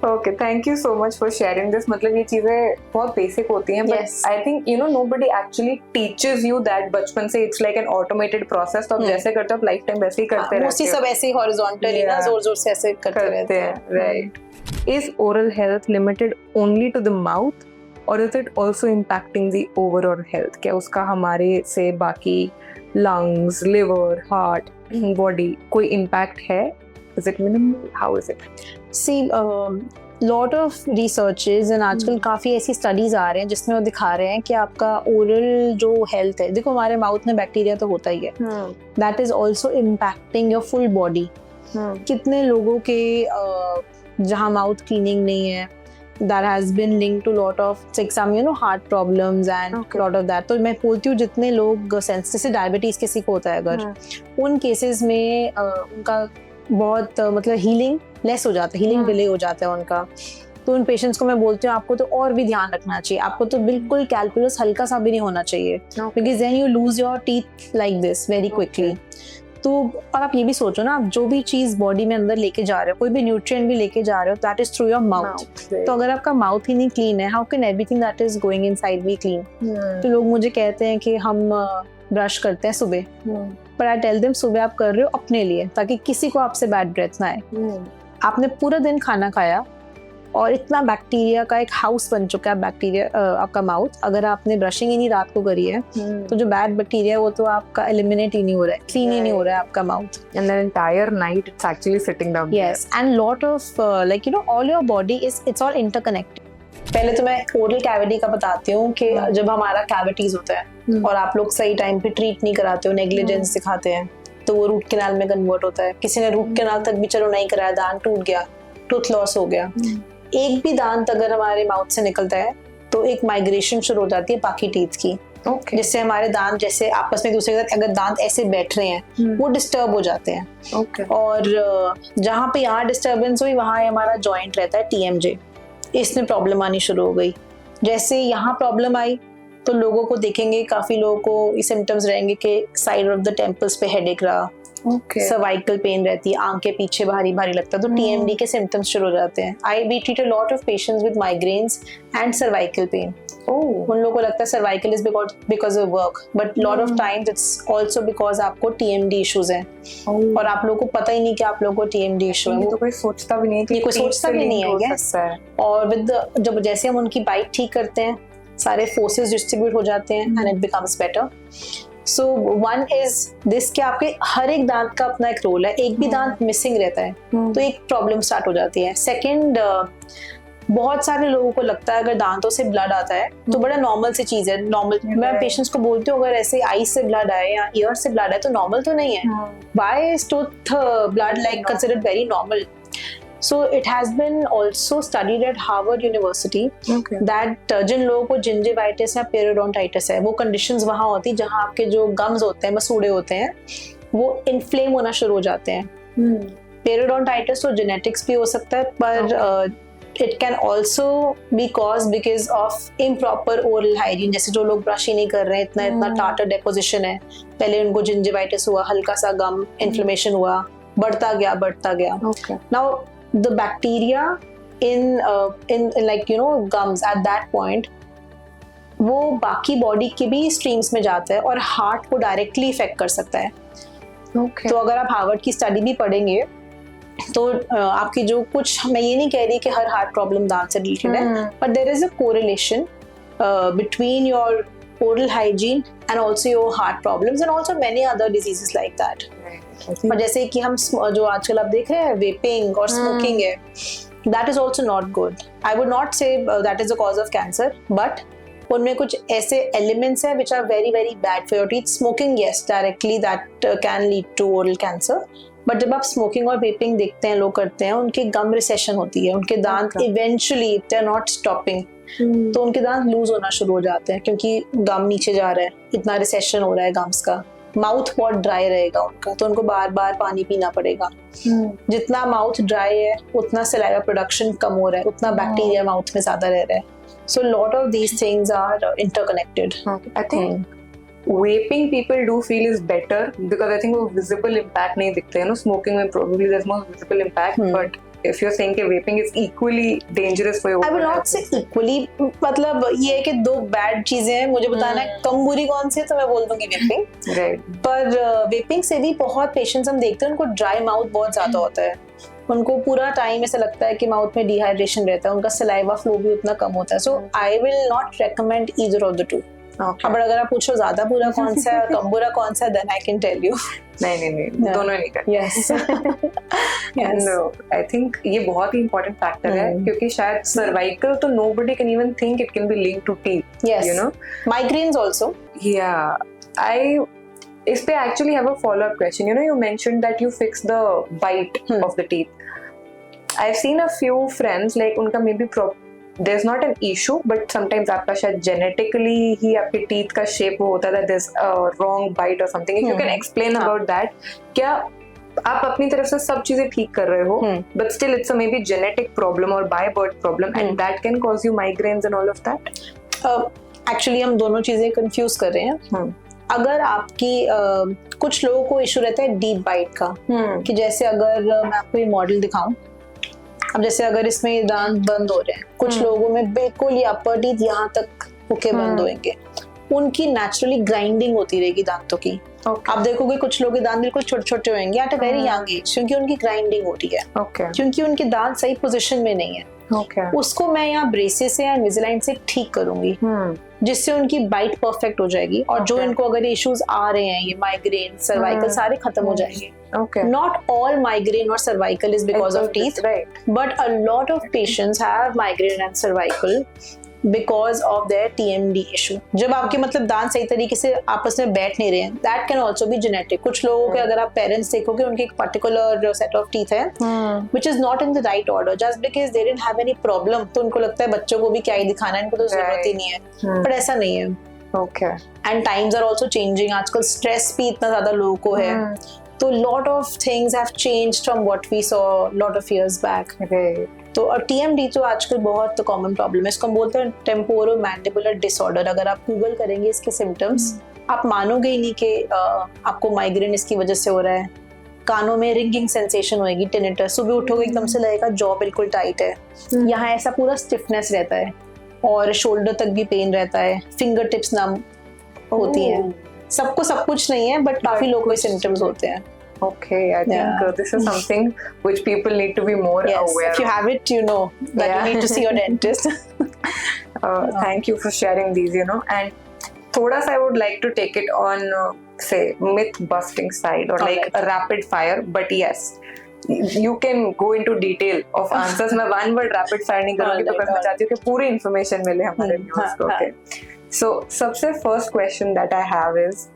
Speaker 2: Okay, thank you so much for sharing this. मतलब ये चीजें बहुत basic होती हैं, but I think nobody actually teaches you that बचपन से। It's like an automated process. तो आप जैसे करते हो आप lifetime वैसे ही करते रहते हो।
Speaker 1: Mostly सब ऐसे ही horizontally ना जोर से ऐसे करते रहते हैं।
Speaker 2: Right. Is oral health limited only to the mouth, or is it also impacting the overall health? क्या उसका हमारे से बाकी lungs, liver, heart, body कोई impact है? Is it minimal? How is it?
Speaker 1: See, lot of researches and आजकल काफ़ी ऐसी studies आ रहे हैं जिसमें वो दिखा रहे हैं कि आपका oral जो health है, देखो हमारे mouth में बैक्टीरिया तो होता ही है, that is also impacting your full body. कितने लोगों के जहाँ mouth cleaning नहीं है, that has been linked to lot of like some heart problems and lot of that. तो मैं बोलती हूँ जितने लोग जैसे डायबिटीज किसी को होता है अगर उन केसेस में उनका बहुत मतलब हीलिंग लेस हो जाता है, हीलिंग डिले हो जाता है उनका। तो उन पेशेंट्स को मैं बोलती हूँ आपको तो और भी ध्यान रखना चाहिए, आपको तो बिल्कुल कैलकुलस हल्का सा भी नहीं होना चाहिए, because then you lose your teeth like this very quickly. तो और आप ये भी सोचो ना, आप जो भी चीज बॉडी में अंदर लेके जा रहे हो, कोई भी न्यूट्रिएंट भी लेके जा रहे हो, that is through your mouth. तो अगर आपका माउथ ही नहीं क्लीन है, how can everything that is going inside B clean? तो लोग मुझे कहते हैं कि हम ब्रश करते हैं सुबह, पर आई टेल देम सुबह आप कर रहे हो अपने लिए, ताकि किसी को आपसे बैड ब्रेथ ना आए। आपने पूरा दिन खाना खाया और इतना बैक्टीरिया का एक हाउस बन चुका है बैक्टीरिया आपका माउथ, अगर आपने ब्रशिंग ही नहीं रात को करी है तो जो बैड बैक्टीरिया वो तो आपका एलिमिनेट ही नहीं हो रहा है, क्लीन ही नहीं हो रहा है आपका mouth.
Speaker 2: And the entire night it's actually sitting down.
Speaker 1: Yes, and lot of like all your body is it's all interconnected. पहले तो मैं ओरल कैविटी का बताती हूँ कि जब हमारा कैविटीज होता है और आप लोग सही टाइम पे ट्रीट नहीं कराते हो, नेग्लिजेंस दिखाते हैं, तो वो रूट कैनाल में कन्वर्ट होता है। किसी ने रूट कैनाल तक भी चलो नहीं कराया, दांत टूट गया, टूथ लॉस हो गया। एक भी दांत अगर हमारे माउथ से निकलता है तो एक माइग्रेशन शुरू हो जाती है बाकी टीथ की,
Speaker 2: Okay.
Speaker 1: जिससे हमारे दांत जैसे आपस में एक दूसरे के साथ अगर दांत ऐसे बैठ रहे हैं वो डिस्टर्ब हो जाते हैं.
Speaker 2: Okay.
Speaker 1: और जहाँ पे यहाँ डिस्टर्बेंस हुई वहाँ हमारा जॉइंट रहता है TMJ, इसमें प्रॉब्लम आनी शुरू हो गई. जैसे यहाँ प्रॉब्लम आई तो लोगों को देखेंगे, काफी लोगों को ये सिम्टम्स रहेंगे कि साइड ऑफ द टेम्पल्स पे हेडेक रहा, सर्वाइकल पेन रहती है, आंख के पीछे भारी भारी लगता है, तो TMD के सिम्टम्स शुरू हो जाते हैं. We treat a lot of patients with migraines and cervical pain. उन लोगों को लगता है cervical is because of work, but lot of times it's also because आपको TMD इश्यूज हैं और आप लोगों को पता ही नहीं कि आप लोगों को TMD इशू है.
Speaker 2: तो कोई सोचता भी नहीं है,
Speaker 1: कोई सोचता भी नहीं है. और विद जब जैसे हम उनकी बाइट ठीक करते हैं सारे फोर्सेस डिस्ट्रीब्यूट हो जाते हैं and it becomes better. So one is this कि आपके हर एक दांत का अपना एक रोल है. एक भी दांत मिसिंग रहता है तो एक प्रॉब्लम स्टार्ट हो जाती है. सेकंड, बहुत सारे लोगों को लगता है अगर दांतों से ब्लड आता है तो बड़ा नॉर्मल सी चीज है. नॉर्मल, मैं पेशेंट्स को बोलती हूँ अगर ऐसे आई से ब्लड आए या ईयर से ब्लड आए तो नॉर्मल तो नहीं है. Why is tooth blood like considered very normal? So it has been also studied at Harvard University that जिन लोगों को gingivitis या periodontitis है वो conditions वहाँ होती है जहाँ आपके जो gums होते हैं, मसूड़े होते हैं, वो inflame होना शुरू हो जाते हैं. Periodontitis तो genetics भी हो सकता है पर it can also be caused because of improper oral hygiene. जैसे जो लोग ब्रश ही नहीं कर रहे हैं, इतना tartar deposition है, पहले उनको gingivitis हुआ, हल्का सा gum inflammation हुआ, बढ़ता गया. Now the bacteria in like gums at that point वो बाकी बॉडी के भी स्ट्रीम्स में जाता है और हार्ट को डायरेक्टली इफेक्ट कर सकता है. तो अगर आप हार्वर्ड की स्टडी भी पढ़ेंगे तो आपकी जो कुछ, मैं ये नहीं कह रही कि हर हार्ट प्रॉब्लम दांत से रिलेटेड है, but there is a correlation between your oral hygiene and also your heart problems and also many other diseases like that. और जैसे कि हम जो आजकल आप देख रहे हैं वेपिंग और स्मोकिंग है, that is also not good. I would not say that is the cause of cancer, but उनमें कुछ ऐसे elements हैं which are very very bad for your teeth. Smoking, yes, directly that can lead to oral cancer. But जब आप smoking और vaping देखते हैं, लोग करते हैं, उनके गम रिसेशन होती है, उनके दांत eventually they are not stopping, तो उनके दांत लूज होना शुरू हो जाते हैं क्योंकि गम नीचे जा रहा है, इतना रिसेशन हो रहा है गम्स का. माउथ बहुत ड्राई रहेगा उनका, तो उनको बार बार पानी पीना पड़ेगा. जितना माउथ ड्राई है उतना सलाइवा प्रोडक्शन कम हो रहा है, उतना बैक्टीरिया माउथ में ज्यादा रह रहा है. So lot of these things are interconnected.
Speaker 2: I think vaping people do feel is better because I think वो visible impact नहीं दिखते हैं. Smoking में probably there's more visible impact, but if you're saying कि vaping is equally dangerous for your
Speaker 1: I will not say equally, मतलब ये है कि दो bad चीजें हैं, मुझे बताना है कम बुरी कौन सी है तो मैं बोल दूंगी vaping.
Speaker 2: Right.
Speaker 1: पर vaping से भी बहुत पेशेंट्स हम देखते हैं उनको ड्राई माउथ बहुत ज्यादा होता है, उनको पूरा टाइम ऐसा लगता है कि माउथ में डिहाइड्रेशन रहता है, उनका सलाइवा फ्लो भी उतना कम होता है. So I will not recommend either of the two. अब अगर आप पूछो ज्यादा बुरा कौन सा है कम बुरा कौन सा है, then I can tell you.
Speaker 2: नहीं दोनों नहीं करते.
Speaker 1: यस.
Speaker 2: आई थिंक ये बहुत ही इम्पोर्टेंट फैक्टर है क्योंकि शायद सर्वाइकल तो nobody can even think it can be linked to teeth.
Speaker 1: Yes.
Speaker 2: You know,
Speaker 1: migraines also.
Speaker 2: Yeah, इस पे actually have a follow up question. You know, you mentioned that you fix the bite of the teeth. I've seen a few friends like उनका maybe there's not an issue, but sometimes आपका शायद genetically ही आपके teeth का shape वो होता है that there's a wrong bite or something. If you can explain about that, क्या आप अपनी तरफ से सब चीजें ठीक कर रहे हो, but still it's a maybe genetic problem or by birth problem and that can cause you migraines and all of that?
Speaker 1: Actually हम दोनों चीजें confuse कर रहे हैं. अगर आपकी कुछ लोगों को इशू रहता है डीप बाइट का, कि जैसे अगर मैं आपको ये मॉडल दिखाऊं, अब जैसे अगर इसमें दांत बंद हो रहे हैं, कुछ लोगों में बिल्कुल ये अपर टीथ यहाँ तक होके बंद होंगे, उनकी नेचुरली ग्राइंडिंग होती रहेगी दांतों की. आप देखोगे कुछ लोगों के दांत बिल्कुल छोटे छोटे होंगे at a very young age क्योंकि उनकी ग्राइंडिंग हो रही है, क्योंकि उनके दांत सही पोजीशन में नहीं है. उसको मैं यहाँ ब्रेसेस से या इनविजिलाइन से ठीक करूंगी, जिससे उनकी बाइट परफेक्ट हो जाएगी और जो इनको अगर इश्यूज आ रहे हैं, ये माइग्रेन, सर्वाइकल, सारे खत्म हो जाएंगे. Not all migraine or cervical is because of teeth, but a lot of patients have migraine and cervical because of their TMD issue. जब आपके मतलब दांत सही तरीके से आपस में बैठ नहीं रहे हैं, that can also be genetic. कुछ लोगों के अगर आप पेरेंट्स देखोगे उनके एक पर्टिकुलर सेट ऑफ टीथ है which is not in the right order just because they didn't have any problem, तो उनको लगता है बच्चों को भी क्या ही दिखाना है, इनको तो जरूरत ही नहीं है. पर ऐसा नहीं है.
Speaker 2: Okay.
Speaker 1: And times are also changing. आजकल stress भी इतना ज़्यादा लोगों को है. तो lot of things have changed from what we saw lot of years back.
Speaker 2: Right.
Speaker 1: तो और TMD तो आजकल बहुत कॉमन प्रॉब्लम है. इसको हम बोलते हैं टेम्पोरोमैंडिबुलर डिसऑर्डर. अगर आप गूगल करेंगे इसके सिम्टम्स, आप मानोगे ही नहीं कि आपको माइग्रेन इसकी वजह से हो रहा है. कानों में रिंगिंग सेंसेशन होएगी, टिनिटस. सुबह उठोगे एकदम से लगेगा जॉ बिल्कुल टाइट है. यहाँ ऐसा पूरा स्टिफनेस रहता है और शोल्डर तक भी पेन रहता है. फिंगर टिप्स नम होती है. सबको सब कुछ नहीं है, बट काफी लोगों को सिम्टम्स होते हैं.
Speaker 2: Okay, I think this is something which people need to be more aware.
Speaker 1: If you have it, you know that you need to see your dentist.
Speaker 2: Thank you for sharing these, and thoda sa I would like to take it on say myth busting side or like a rapid fire, but yes, you can go into detail of answers. मैं one word rapid fire नहीं करूँगी because मैं चाहती हूँ कि पूरी information मिले हमारे viewers को. Okay, so सबसे first question that I have is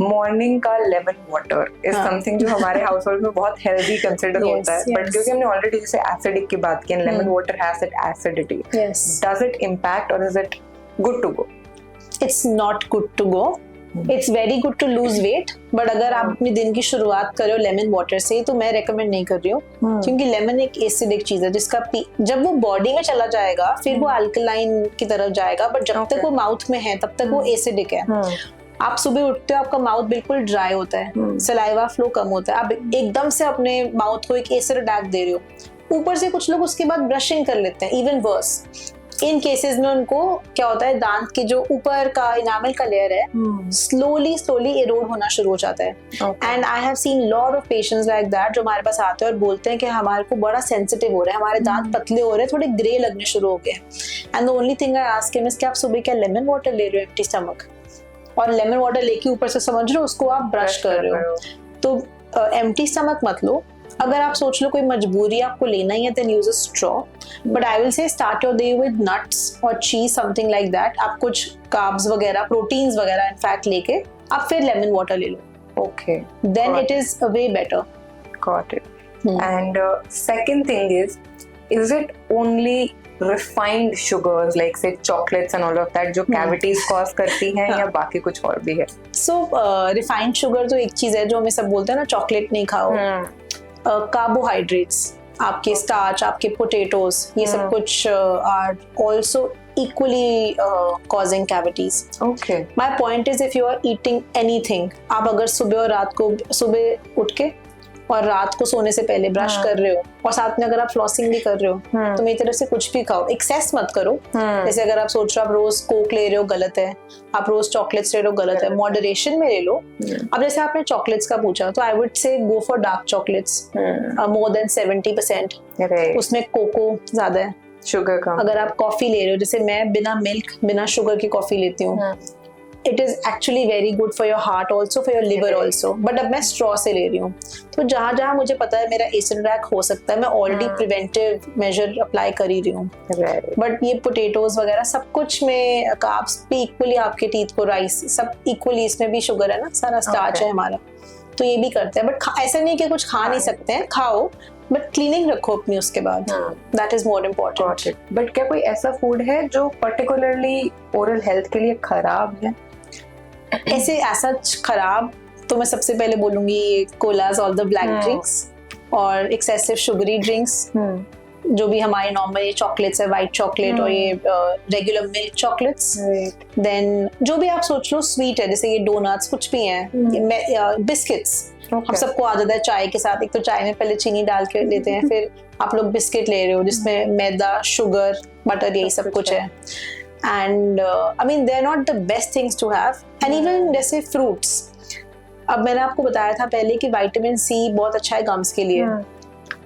Speaker 2: morning का लेमन वाटर इज समथिंग जो हमारे हाउस होल्ड में बहुत हेल्दी कंसिडर होता है, बट क्योंकि हमने ऑलरेडी जैसे एसिडिक की बात की, lemon water has that acidity, does it impact और is it good to go?
Speaker 1: It's not good to go. It's very good to lose weight, but अगर आप अपने दिन की शुरुआत कर रहे हो लेमन वाटर से तो मैं रेकमेंड नहीं कर रही हूँ. क्योंकि लेमन एक एसिडिक चीज है जिसका जब वो बॉडी में चला जाएगा फिर वो अल्कलाइन की तरफ जाएगा, बट जब तक वो माउथ में है तब तक वो एसिडिक है. आप सुबह उठते हो, आपका माउथ बिल्कुल ड्राई होता है, सलाइवा फ्लो कम होता है, आप एकदम से अपने माउथ को एक एसिड अटैक दे रहे हो. ऊपर से कुछ लोग उसके बाद ब्रशिंग कर लेते हैं. इवन वर्स इन केसेस में उनको क्या होता है, दांत के जो ऊपर का इनामल का लेयर है स्लोली इरोड होना शुरू हो जाता है. And I have seen lot of patients like that जो हमारे पास आते हैं और बोलते हैं कि हमारे को बड़ा सेंसिटिव हो रहा है, हमारे दांत पतले हो रहे हैं, थोड़े ग्रे लगने शुरू हो गए. And the only thing I ask him is कि आप सुबह क्या लेमन वाटर ले रहे हो एम्प्टी स्टमक, और लेमन वाटर लेके ऊपर से समझ रहे हो उसको आप ब्रश कर रहे हो. तो एम्प्टी स्टमक मत लो. अगर आप सोच लो कोई मजबूरी आपको लेना ही है then use a straw, but I will say start your day with nuts और चीज, समथिंग लाइक दैट. आप कुछ कार्ब्स वगैरह, प्रोटीन्स वगैरह इनफैक्ट लेके आप फिर लेमन वाटर ले लो.
Speaker 2: Okay,
Speaker 1: then it is way better.
Speaker 2: Got it. And second thing is it only refined sugars like say chocolates and all of that जो cavities cause करती हैं या बाकी कुछ और भी है?
Speaker 1: So refined sugar तो एक चीज है जो हमें सब बोलते हैं ना चॉकलेट नहीं खाओ. कार्बोहाइड्रेट्स, आपके स्टार्च, आपके पोटैटोज, ये सब कुछ are also equally causing cavities.
Speaker 2: Okay.
Speaker 1: My point is if you are eating anything, आप अगर सुबह और रात को, सुबह उठ के और रात को सोने से पहले ब्रश कर रहे हो और साथ में अगर आप फ्लॉसिंग भी कर रहे हो तो मेरी तरफ से कुछ भी खाओ, एक्सेस मत करो. जैसे अगर आप सोच रहे हो आप रोज कोक ले रहे हो, गलत है. आप रोज चॉकलेट्स ले रहे हो, गलत है. मॉडरेशन में ले लो. अब जैसे आपने चॉकलेट्स का पूछा तो I would say go for dark chocolates. More than 70% उसमें कोको ज्यादा है,
Speaker 2: शुगर कम.
Speaker 1: अगर आप कॉफी ले रहे हो, जैसे मैं बिना मिल्क बिना शुगर की कॉफी लेती हूँ, it is actually very good for your heart also, for your liver also. But अब मैं straw से ले रही हूँ. तो जहाँ जहाँ मुझे पता है मेरा acid attack हो सकता है, मैं already preventive measure apply कर ही रही हूँ. But ये potatoes वगैरह सब कुछ में carbs भी equally, आपके teeth को rice सब equally, इसमें भी sugar है ना, सारा starch है हमारा, तो ये भी करते हैं. But ऐसा नहीं कि कुछ खा नहीं सकते हैं, खाओ बट क्लीनिंग रखो अपनी उसके बाद. That is more important.
Speaker 2: But क्या कोई ऐसा फूड है जो पर्टिकुलरली ओरल हेल्थ के लिए खराब है?
Speaker 1: ऐसा खराब तो मैं सबसे पहले बोलूंगी collage, all the black drinks और एक्सेसिव शुगरी ड्रिंक्स. जो भी हमारे नॉर्मल चॉकलेट्स है, व्हाइट चॉकलेट और ये रेगुलर मिल्क चॉकलेट्स. देन जो भी आप सोच लो स्वीट है, जैसे ये डोनट्स कुछ भी हैं, बिस्किट्स. हम सबको आदत है चाय के साथ, एक तो चाय में पहले चीनी डाल के लेते हैं, फिर आप लोग बिस्किट ले रहे हो जिसमें मैदा, शुगर, बटर, यही सब कुछ है. And I mean they're not the best things to have. And even जैसे fruits, अब मैंने आपको बताया था पहले कि विटामिन सी बहुत अच्छा है गम्स के लिए,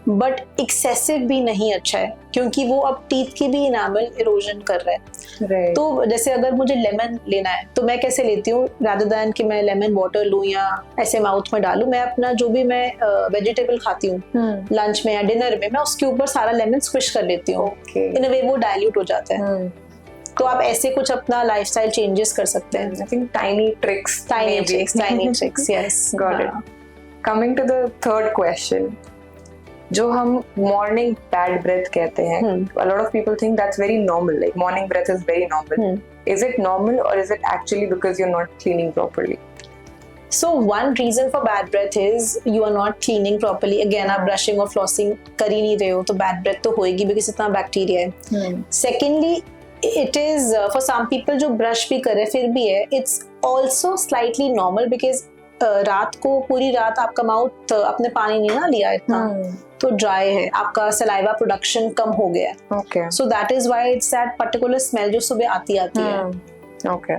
Speaker 1: बट एक्सेसिव भी नहीं अच्छा है क्योंकि वो अब टीथ की भी इनामल इरोजन कर रहा है. तो जैसे अगर मुझे लेमन लेना है तो मैं कैसे लेती हूँ, रादर देन कि मैं लेमन वाटर लूँ या ऐसे माउथ में डालूँ, मैं अपना जो भी मैं वेजिटेबल खाती हूँ लंच में या डिनर में, मैं उसके ऊपर सारा लेमन स्क्विश कर लेती हूँ. इन अ वे वो डाइल्यूट हो जाता है. तो आप ऐसे कुछ अपना लाइफस्टाइल चेंजेस कर सकते हैं.
Speaker 2: I think tiny tricks.
Speaker 1: Yes.
Speaker 2: Got it. Coming to the third question, जो हम मॉर्निंग बैड ब्रेथ कहते हैं, a lot of people think that's very normal, like morning breath is very normal. Is it normal or is it actually because you're not cleaning properly?
Speaker 1: So one reason for bad breath is you are not cleaning properly. Again, आप brushing और flossing कर ही नहीं रहे हो तो bad breath तो होएगी because इतना बैक्टीरिया है. Secondly, it is for some people जो brush भी करे फिर भी है, it's also slightly normal because रात को पूरी रात आपका माउथ अपने पानी नहीं ना लिया इतना, तो ड्राई है, आपका सलाइवा प्रोडक्शन कम हो गया.
Speaker 2: Okay.
Speaker 1: So that is why it's that particular smell जो सुबह आती है.
Speaker 2: Okay.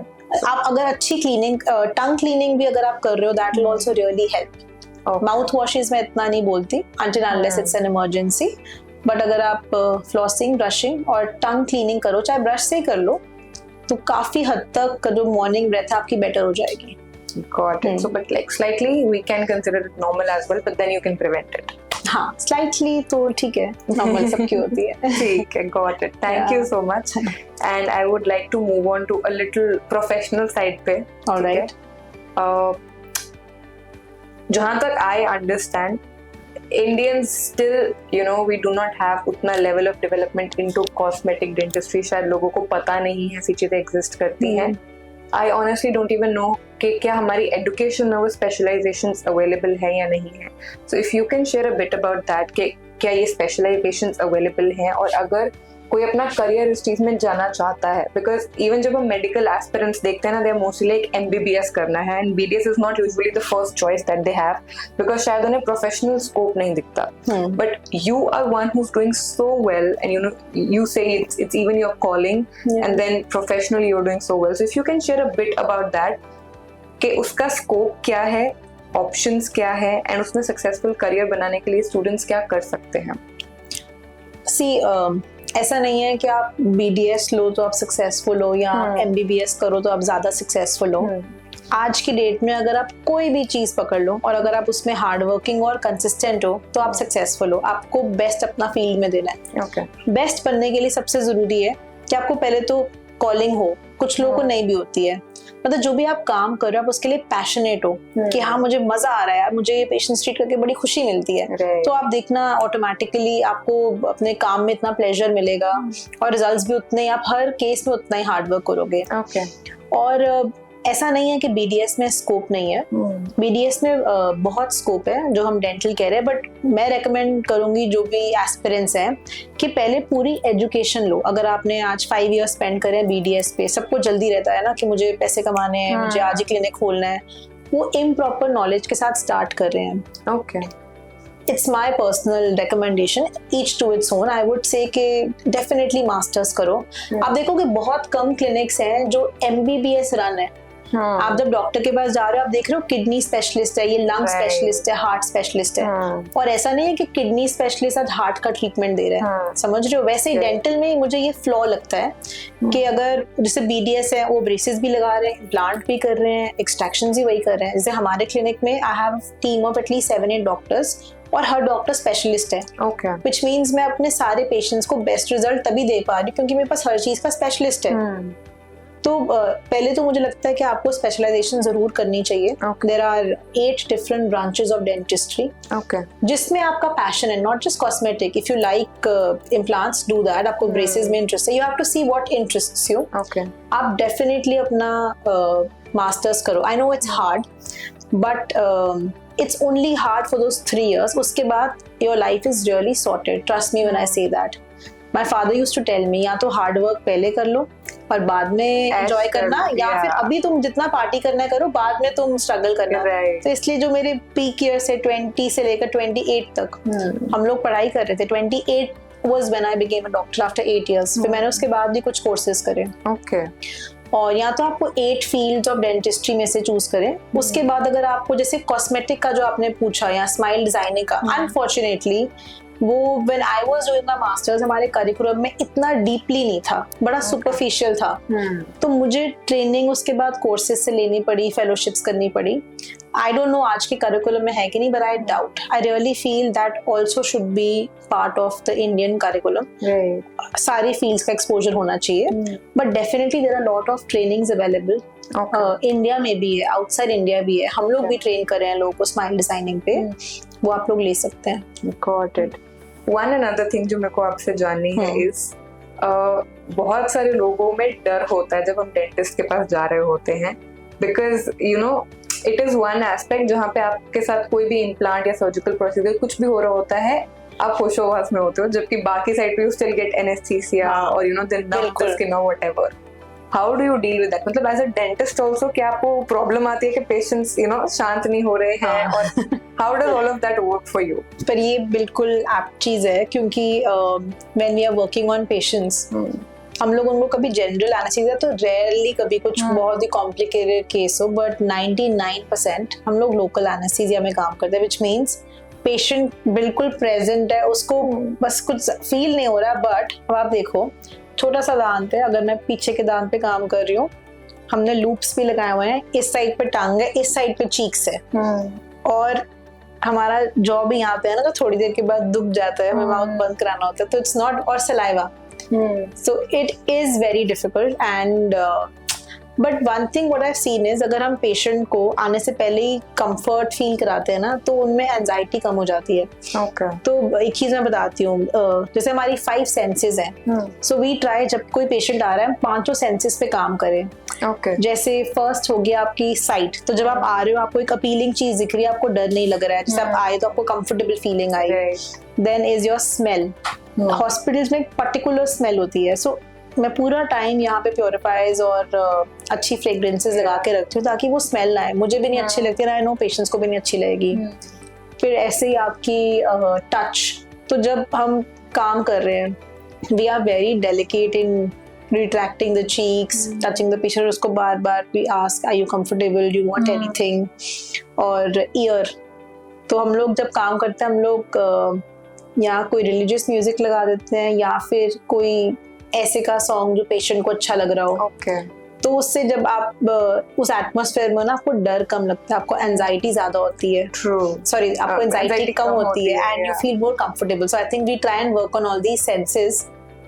Speaker 1: आप अगर अच्छी क्लीनिंग, टंग क्लीनिंग भी अगर आप कर रहे हो, that will also really help. Mouth washes में इतना नहीं बोलती until unless it's an emergency, but अगर आप फ्लॉसिंग, ब्रशिंग और टंग क्लीनिंग करो, चाहे ब्रश से ही कर लो, तो काफी हद तक जो मॉर्निंग ब्रेथ है आपकी बेटर हो जाएगी.
Speaker 2: Got it. So but like slightly we can consider it normal as well, but then you can prevent it.
Speaker 1: हाँ, स्लाइटली तो ठीक है, नॉर्मल सबकी होती है.
Speaker 2: ठीक है, got it. Thank you so much. And I would like to move on to a little professional side पे.
Speaker 1: All right.
Speaker 2: जहाँ तक I understand, Indians still, you know, we do not have उतना level of development into cosmetic dentistry. शायद लोगों को पता नहीं है ऐसी चीजें exist करती हैं. I honestly don't even know कि क्या हमारी education में वो specializations available है या नहीं है. So if you can share a bit about that कि क्या ये specializations available हैं, और अगर कोई अपना career इस चीज में जाना चाहता है, because even जब हम medical aspirants देखते हैं ना, they are mostly like MBBS करना है, and BDS is not usually the first choice that they have because शायद उन्हें professional scope नहीं दिखता. But you are one who's doing so well, and you know, you say it's even your calling, and then professionally you're doing so well. So if you can share a bit about that, कि उसका scope क्या है, options क्या है, and उसमें successful career बनाने के लिए students क्या कर सकते हैं.
Speaker 1: See, ऐसा नहीं है कि आप BDS लो तो आप सक्सेसफुल हो, या MBBS करो तो आप ज्यादा सक्सेसफुल हो. आज की डेट में अगर आप कोई भी चीज पकड़ लो और अगर आप उसमें हार्ड वर्किंग और कंसिस्टेंट हो तो आप सक्सेसफुल हो. आपको बेस्ट अपना फील्ड में देना है. बेस्ट बनने के लिए सबसे जरूरी है कि आपको पहले तो कॉलिंग हो. कुछ लोगों को नहीं भी होती है, मतलब जो भी आप काम कर रहे हो आप उसके लिए पैशनेट हो कि हाँ मुझे मजा आ रहा है यार, मुझे ये पेशेंट ट्रीट करके बड़ी खुशी मिलती है. तो आप देखना ऑटोमेटिकली आपको अपने काम में इतना प्लेजर मिलेगा और रिजल्ट्स भी उतने, आप हर केस में उतना ही हार्ड वर्क करोगे. और ऐसा नहीं है कि BDS में स्कोप नहीं है. BDS में बहुत स्कोप है जो हम डेंटल कह रहे हैं, बट मैं रेकमेंड करूंगी जो भी एस्पिरेंट्स हैं कि पहले पूरी एजुकेशन लो. अगर आपने आज 5 years स्पेंड करे हैं BDS पे, सबको जल्दी रहता है ना कि मुझे पैसे कमाने हैं, मुझे आज ही क्लिनिक खोलना है, वो इम्प्रॉपर नॉलेज के साथ स्टार्ट कर रहे हैं. It's my personal recommendation, each to its own. I would say कि definitely masters करो. आप देखोगे बहुत कम क्लिनिक्स हैं जो MBBS रन है. आप जब डॉक्टर के पास जा रहे हो, आप देख रहे हो किडनी स्पेशलिस्ट है, ये लंग स्पेशलिस्ट है, हार्ट स्पेशलिस्ट है. और ऐसा नहीं है कि किडनी स्पेशलिस्ट आज हार्ट का ट्रीटमेंट दे रहा है. समझ रहे हो? वैसे ही डेंटल में मुझे ये फ्लॉ लगता है कि अगर जैसे BDS है, वो ब्रेसेस भी लगा रहे हैं, इम्प्लांट भी कर रहे हैं, एक्सट्रैक्शन भी वही कर रहे हैं. जैसे हमारे क्लिनिक में I have team of at least 7-8 doctors और हर डॉक्टर स्पेशलिस्ट है. व्हिच मींस मैं अपने सारे पेशेंट्स को बेस्ट रिजल्ट तभी दे पा रही हूँ क्योंकि मेरे पास हर चीज का स्पेशलिस्ट है. तो पहले तो मुझे लगता है कि आपको स्पेशलाइजेशन जरूर करनी चाहिए. There are 8 different branches of dentistry जिसमें आपका पैशन है, not just cosmetic. If you like implants, do that. आपको ब्रेसेस में इंटरेस्ट है, you have to see what interests you. आप डेफिनेटली अपना मास्टर्स करो. I know it's hard, but it's only hard for those 3 years. उसके बाद your life is really sorted. Trust me when I say that. My father used to tell me, या तो hard work पहले कर लो और बाद में एंजॉय करना, या फिर अभी तुम जितना पार्टी करना करो, बाद में तुम स्ट्रगल करना. तो इसलिए जो मेरे पीक ईयर से 20 से लेकर 28 तक हम लोग पढ़ाई कर रहे थे. 28 was when I became a doctor after 8 years. फिर मैंने उसके बाद भी कुछ कोर्सेज करे. और या तो आपको 8 फील्ड्स ऑफ डेंटिस्ट्री में से चूज करें. उसके बाद अगर आपको जैसे कॉस्मेटिक का जो आपने पूछा या स्माइल डिजाइनिंग का, अनफॉर्चुनेटली वो when I was doing my masters हमारे करिकुलम में इतना डीपली नहीं था, बड़ा सुपरफिशियल था. तो मुझे ट्रेनिंग उसके बाद कोर्सेज से लेनी पड़ी, फेलोशिप्स करनी पड़ी. आई डोंट नो आज के करिकुलम में है कि नहीं, but I doubt. I really feel that also should be part of the Indian curriculum. सारी फील्ड्स का एक्सपोजर होना चाहिए, but definitely there are lot of trainings available. India में भी है, आउटसाइड इंडिया भी है, हम लोग भी ट्रेन कर रहे हैं लोगों को स्माइल डिजाइनिंग पे, वो आप लोग ले सकते हैं।
Speaker 2: Got it. One another thing जो मेरे को आपसे जाननी है इज बहुत सारे लोगों में डर होता है जब हम डेंटिस्ट के पास जा रहे होते हैं, because you know it is one aspect जहाँ पे आपके साथ कोई भी इम्प्लांट या सर्जिकल प्रोसीजर कुछ भी हो रहा होता है, आप होशोहवास में होते हो, जबकि बाकी साइड पे यू स्टिल गेट एनेस्थीसिया और यू नो द स्किन और whatever. How do you deal with that? मतलब एज अ डेंटिस्ट ऑल्सो क्या आपको प्रॉब्लम आती है कि पेशेंट्स यू नो शांत नहीं हो रहे हैं, और how does all of that work for you?
Speaker 1: पर ये बिल्कुल एप्ट चीज है, क्योंकि when we are working on patients, हम लोग उनको कभी जनरल एनेस्थीसिया तो रेयरली कभी कुछ बहुत ही कॉम्प्लिकेटेड केस हो, बट 99% हम लोग लोकल एनेस्थीसिया में काम करते हैं, व्हिच मींस पेशेंट बिल्कुल प्रेजेंट है, उसको बस कुछ फील नहीं हो रहा। बट अब आप देखो, छोटा सा दांत है, अगर मैं पीछे के दांत पे काम कर रही हूँ, हमने लूप्स भी लगाए हुए हैं, इस साइड पे टांग है, इस साइड पे चीक्स है, और हमारा जॉ भी यहाँ पे है ना, तो थोड़ी देर के बाद दुख जाता है, हमें माउथ बंद कराना होता है, तो इट्स नॉट, और saliva, so it is very difficult and but one thing what I've seen is अगर हम पेशेंट को आने से पहले ही कंफर्ट फील कराते हैं ना, तो उनमें एंजाइटी कम हो जाती है। तो एक चीज मैं बताती हूँ, जैसे हमारी 5 सेंसेस हैं, सो वी ट्राई जब कोई पेशेंट आ रहा है 5 सेंसेस पे काम करें। जैसे फर्स्ट हो गया आपकी साइट, तो जब आप आ रहे हो आपको एक अपीलिंग चीज दिख रही है, आपको डर नहीं लग रहा है, जैसे आप आए तो आपको कंफर्टेबल फीलिंग आई। Then is your smell, hospitals में एक पर्टिकुलर स्मेल होती है, सो मैं पूरा टाइम यहाँ पे प्योरीफायर्स और अच्छी फ्रेग्रेंसेस लगा के रखती हूँ ताकि वो स्मेल ना आए, मुझे भी नहीं अच्छी लगती, ना आई नो पेशेंट्स को भी नहीं अच्छी लगेगी। फिर ऐसे ही आपकी टच, तो जब हम काम कर रहे हैं we are very delicate in retracting the cheeks, touching the patient, उसको बार बार we ask are you comfortable, do you want anything, और ear, तो हम लोग जब काम करते हैं हम लोग या कोई रिलीजियस म्यूजिक लगा देते हैं या फिर कोई ऐसे का सॉन्ग जो पेशेंट को अच्छा लग रहा हो। तो उससे जब आप उस एटमॉस्फेयर में ना, आपको डर कम लगता है, आपको एंजाइटी ज्यादा होती है, आपको एंजाइटी कम होती है and you feel more comfortable. So I think we try and work on all these senses,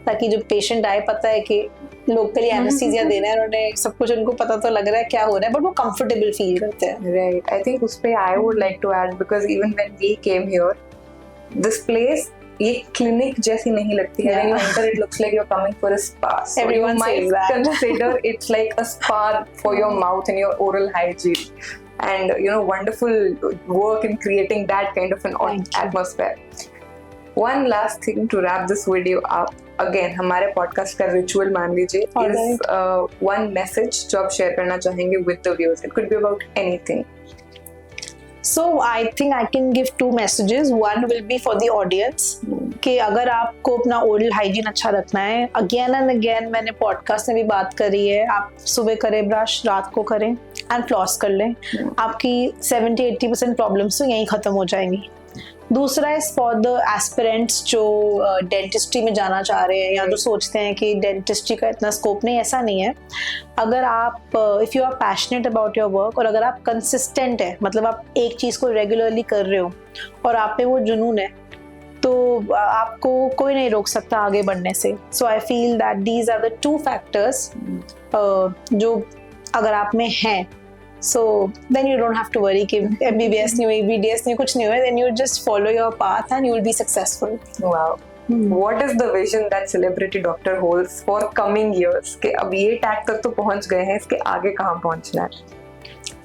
Speaker 1: ताकि जो पेशेंट आए पता है कि लोकली एनेस्थीसिया देना है, उन्होंने सब कुछ, उनको पता तो लग रहा है क्या हो रहा है, बट वो कंफर्टेबल फील करते हैं।
Speaker 2: राइट, आई थिंक उस पे I would like to add, because even when we came here, this place ये क्लिनिक जैसी नहीं लगती है। When you enter, it looks like you're coming for a spa. So
Speaker 1: everyone
Speaker 2: might consider it's like a spa for your mouth and your oral hygiene, and you know, wonderful work in creating that kind of an atmosphere. One last thing to wrap this video up. Again, हमारे podcast का ritual मान लीजिए is one message जो आप share करना चाहेंगे with the viewers. It could be about anything.
Speaker 1: So I think I can give 2 messages. One will be for the audience कि अगर आपको अपना oral hygiene अच्छा रखना है, again and again मैंने podcast में भी बात करी है, आप सुबह करें ब्रश, रात को करें and floss कर लें, आपकी 70-80% प्रॉब्लम्स तो यहीं खत्म हो जाएंगी। दूसरा इज फॉर द एस्पिरेंट्स जो डेंटिस्ट्री में जाना चाह रहे हैं या जो सोचते हैं कि डेंटिस्ट्री का इतना स्कोप नहीं, ऐसा नहीं है। अगर आप if you are passionate about your work और अगर आप कंसिस्टेंट है, मतलब आप एक चीज़ को रेगुलरली कर रहे हो और आप पे वो जुनून है, तो आपको कोई नहीं रोक सकता आगे बढ़ने से। So I feel that these are the 2 factors जो अगर आप में हैं, so then you don't have to worry कि MBBS नहीं हुई, BDS नहीं, कुछ नहीं हुआ, then you just follow your path and you will be successful.
Speaker 2: Wow. What is the vision that Celebrity Doctor holds for coming years? कि अब ये टैग तक तो पहुंच गए हैं, इसके आगे कहाँ पहुंचना है?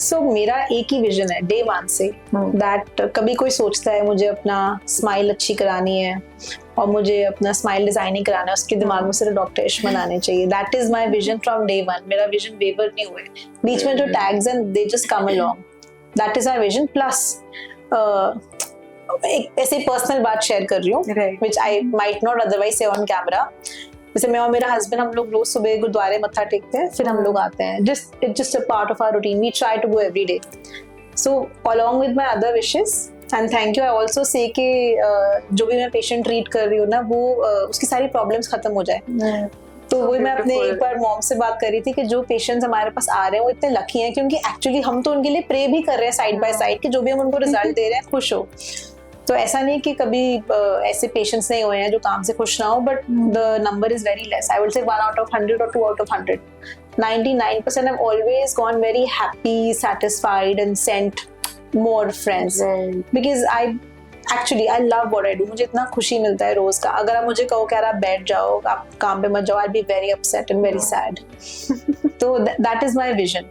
Speaker 1: So मेरा एक ही विजन है डे 1 से, that कभी कोई सोचता है मुझे अपना स्माइल अच्छी करानी है और मुझे अपना स्माइल डिजाइनिंग कराना है, उसके दिमाग में सिर्फ डॉक्टर इश्मन आने चाहिए। That is my vision from day 1। मेरा विजन वेवर नहीं हुए, बीच में जो टैग्स हैं they just come along. That is my vision. Plus एक ऐसी पर्सनल बात शेयर कर रही हूँ विच आई माइट नॉट अदरवाइज से ऑन कैमरा। जैसे मैं और मेरा हस्बैंड हम लोग रोज सुबह गुरुद्वारे मत्था टेकते हैं, फिर हम लोग आते हैं, just a part of our routine, we try to go every day. So along with my other wishes and thank you, I also say कि जो भी मैं पेशेंट ट्रीट कर रही हूँ ना, वो उसकी सारी प्रॉब्लम्स खत्म हो जाए। तो वही मैं अपने एक बार मॉम से बात कर रही थी कि जो पेशेंट्स हमारे पास आ रहे हैं वो इतने लकी हैं, क्योंकि एक्चुअली हम तो उनके लिए प्रे भी कर रहे हैं साइड बाय साइड कि जो भी हम उनको रिजल्ट दे रहे हैं खुश हो। तो ऐसा नहीं कि कभी ऐसे पेशेंट्स नहीं हुए हैं जो काम से खुश ना हो, but the number is very less. I will से 1 out of 100 or 2 out of 100 99% have always gone very happy, satisfied and sent more friends. Because I love what I do. मुझे इतना खुशी मिलता है रोज का. अगर आप मुझे कहो कि यार आप बैठ जाओ, आप काम पे मत जाओ, I'll be very upset and very sad. तो that is my vision.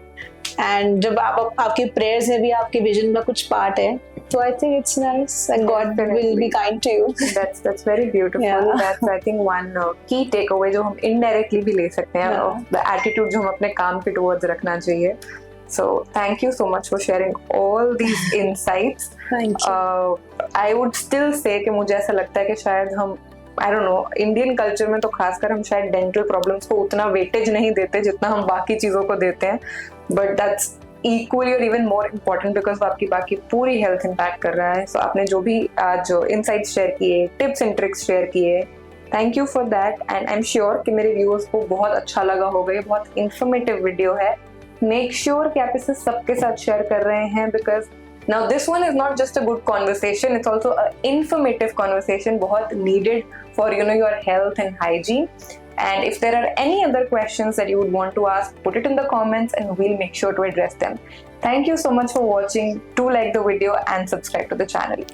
Speaker 1: And जब आपके prayers में भी आपके vision का कुछ part है, so I think it's nice and God will be kind to you.
Speaker 2: That's very beautiful. Yeah. That's I think one key takeaway जो हम indirectly भी ले सकते हैं of the attitude जो हम अपने काम के towards रखना चाहिए. So thank you so much for sharing all these insights.
Speaker 1: Thank you.
Speaker 2: I would still say कि मुझे ऐसा लगता है कि शायद हम I don't know, Indian culture में तो खासकर हम शायद डेंटल प्रॉब्लम्स को उतना वेटेज नहीं देते जितना हम बाकी चीज़ों को देते हैं, बट दैट्स इक्वली और इवन मोर इम्पॉर्टेंट बिकॉज आपकी बाकी पूरी हेल्थ इम्पैक्ट कर रहा है. सो आपने जो भी आज जो इनसाइट्स शेयर किए, टिप्स एंड ट्रिक्स शेयर किए, thank you for that. And I am sure कि मेरे व्यूअर्स को बहुत अच्छा लगा होगा. ये बहुत इन्फॉर्मेटिव वीडियो है. मेक श्योर कि आप इसे सबके साथ शेयर कर रहे हैं because now this one is not just a good conversation, it's also an informative conversation, बहुत needed for your health and hygiene. And if there are any other questions that you would want to ask, put it in the comments and we'll make sure to address them. Thank you so much for watching. Do like the video and subscribe to the channel.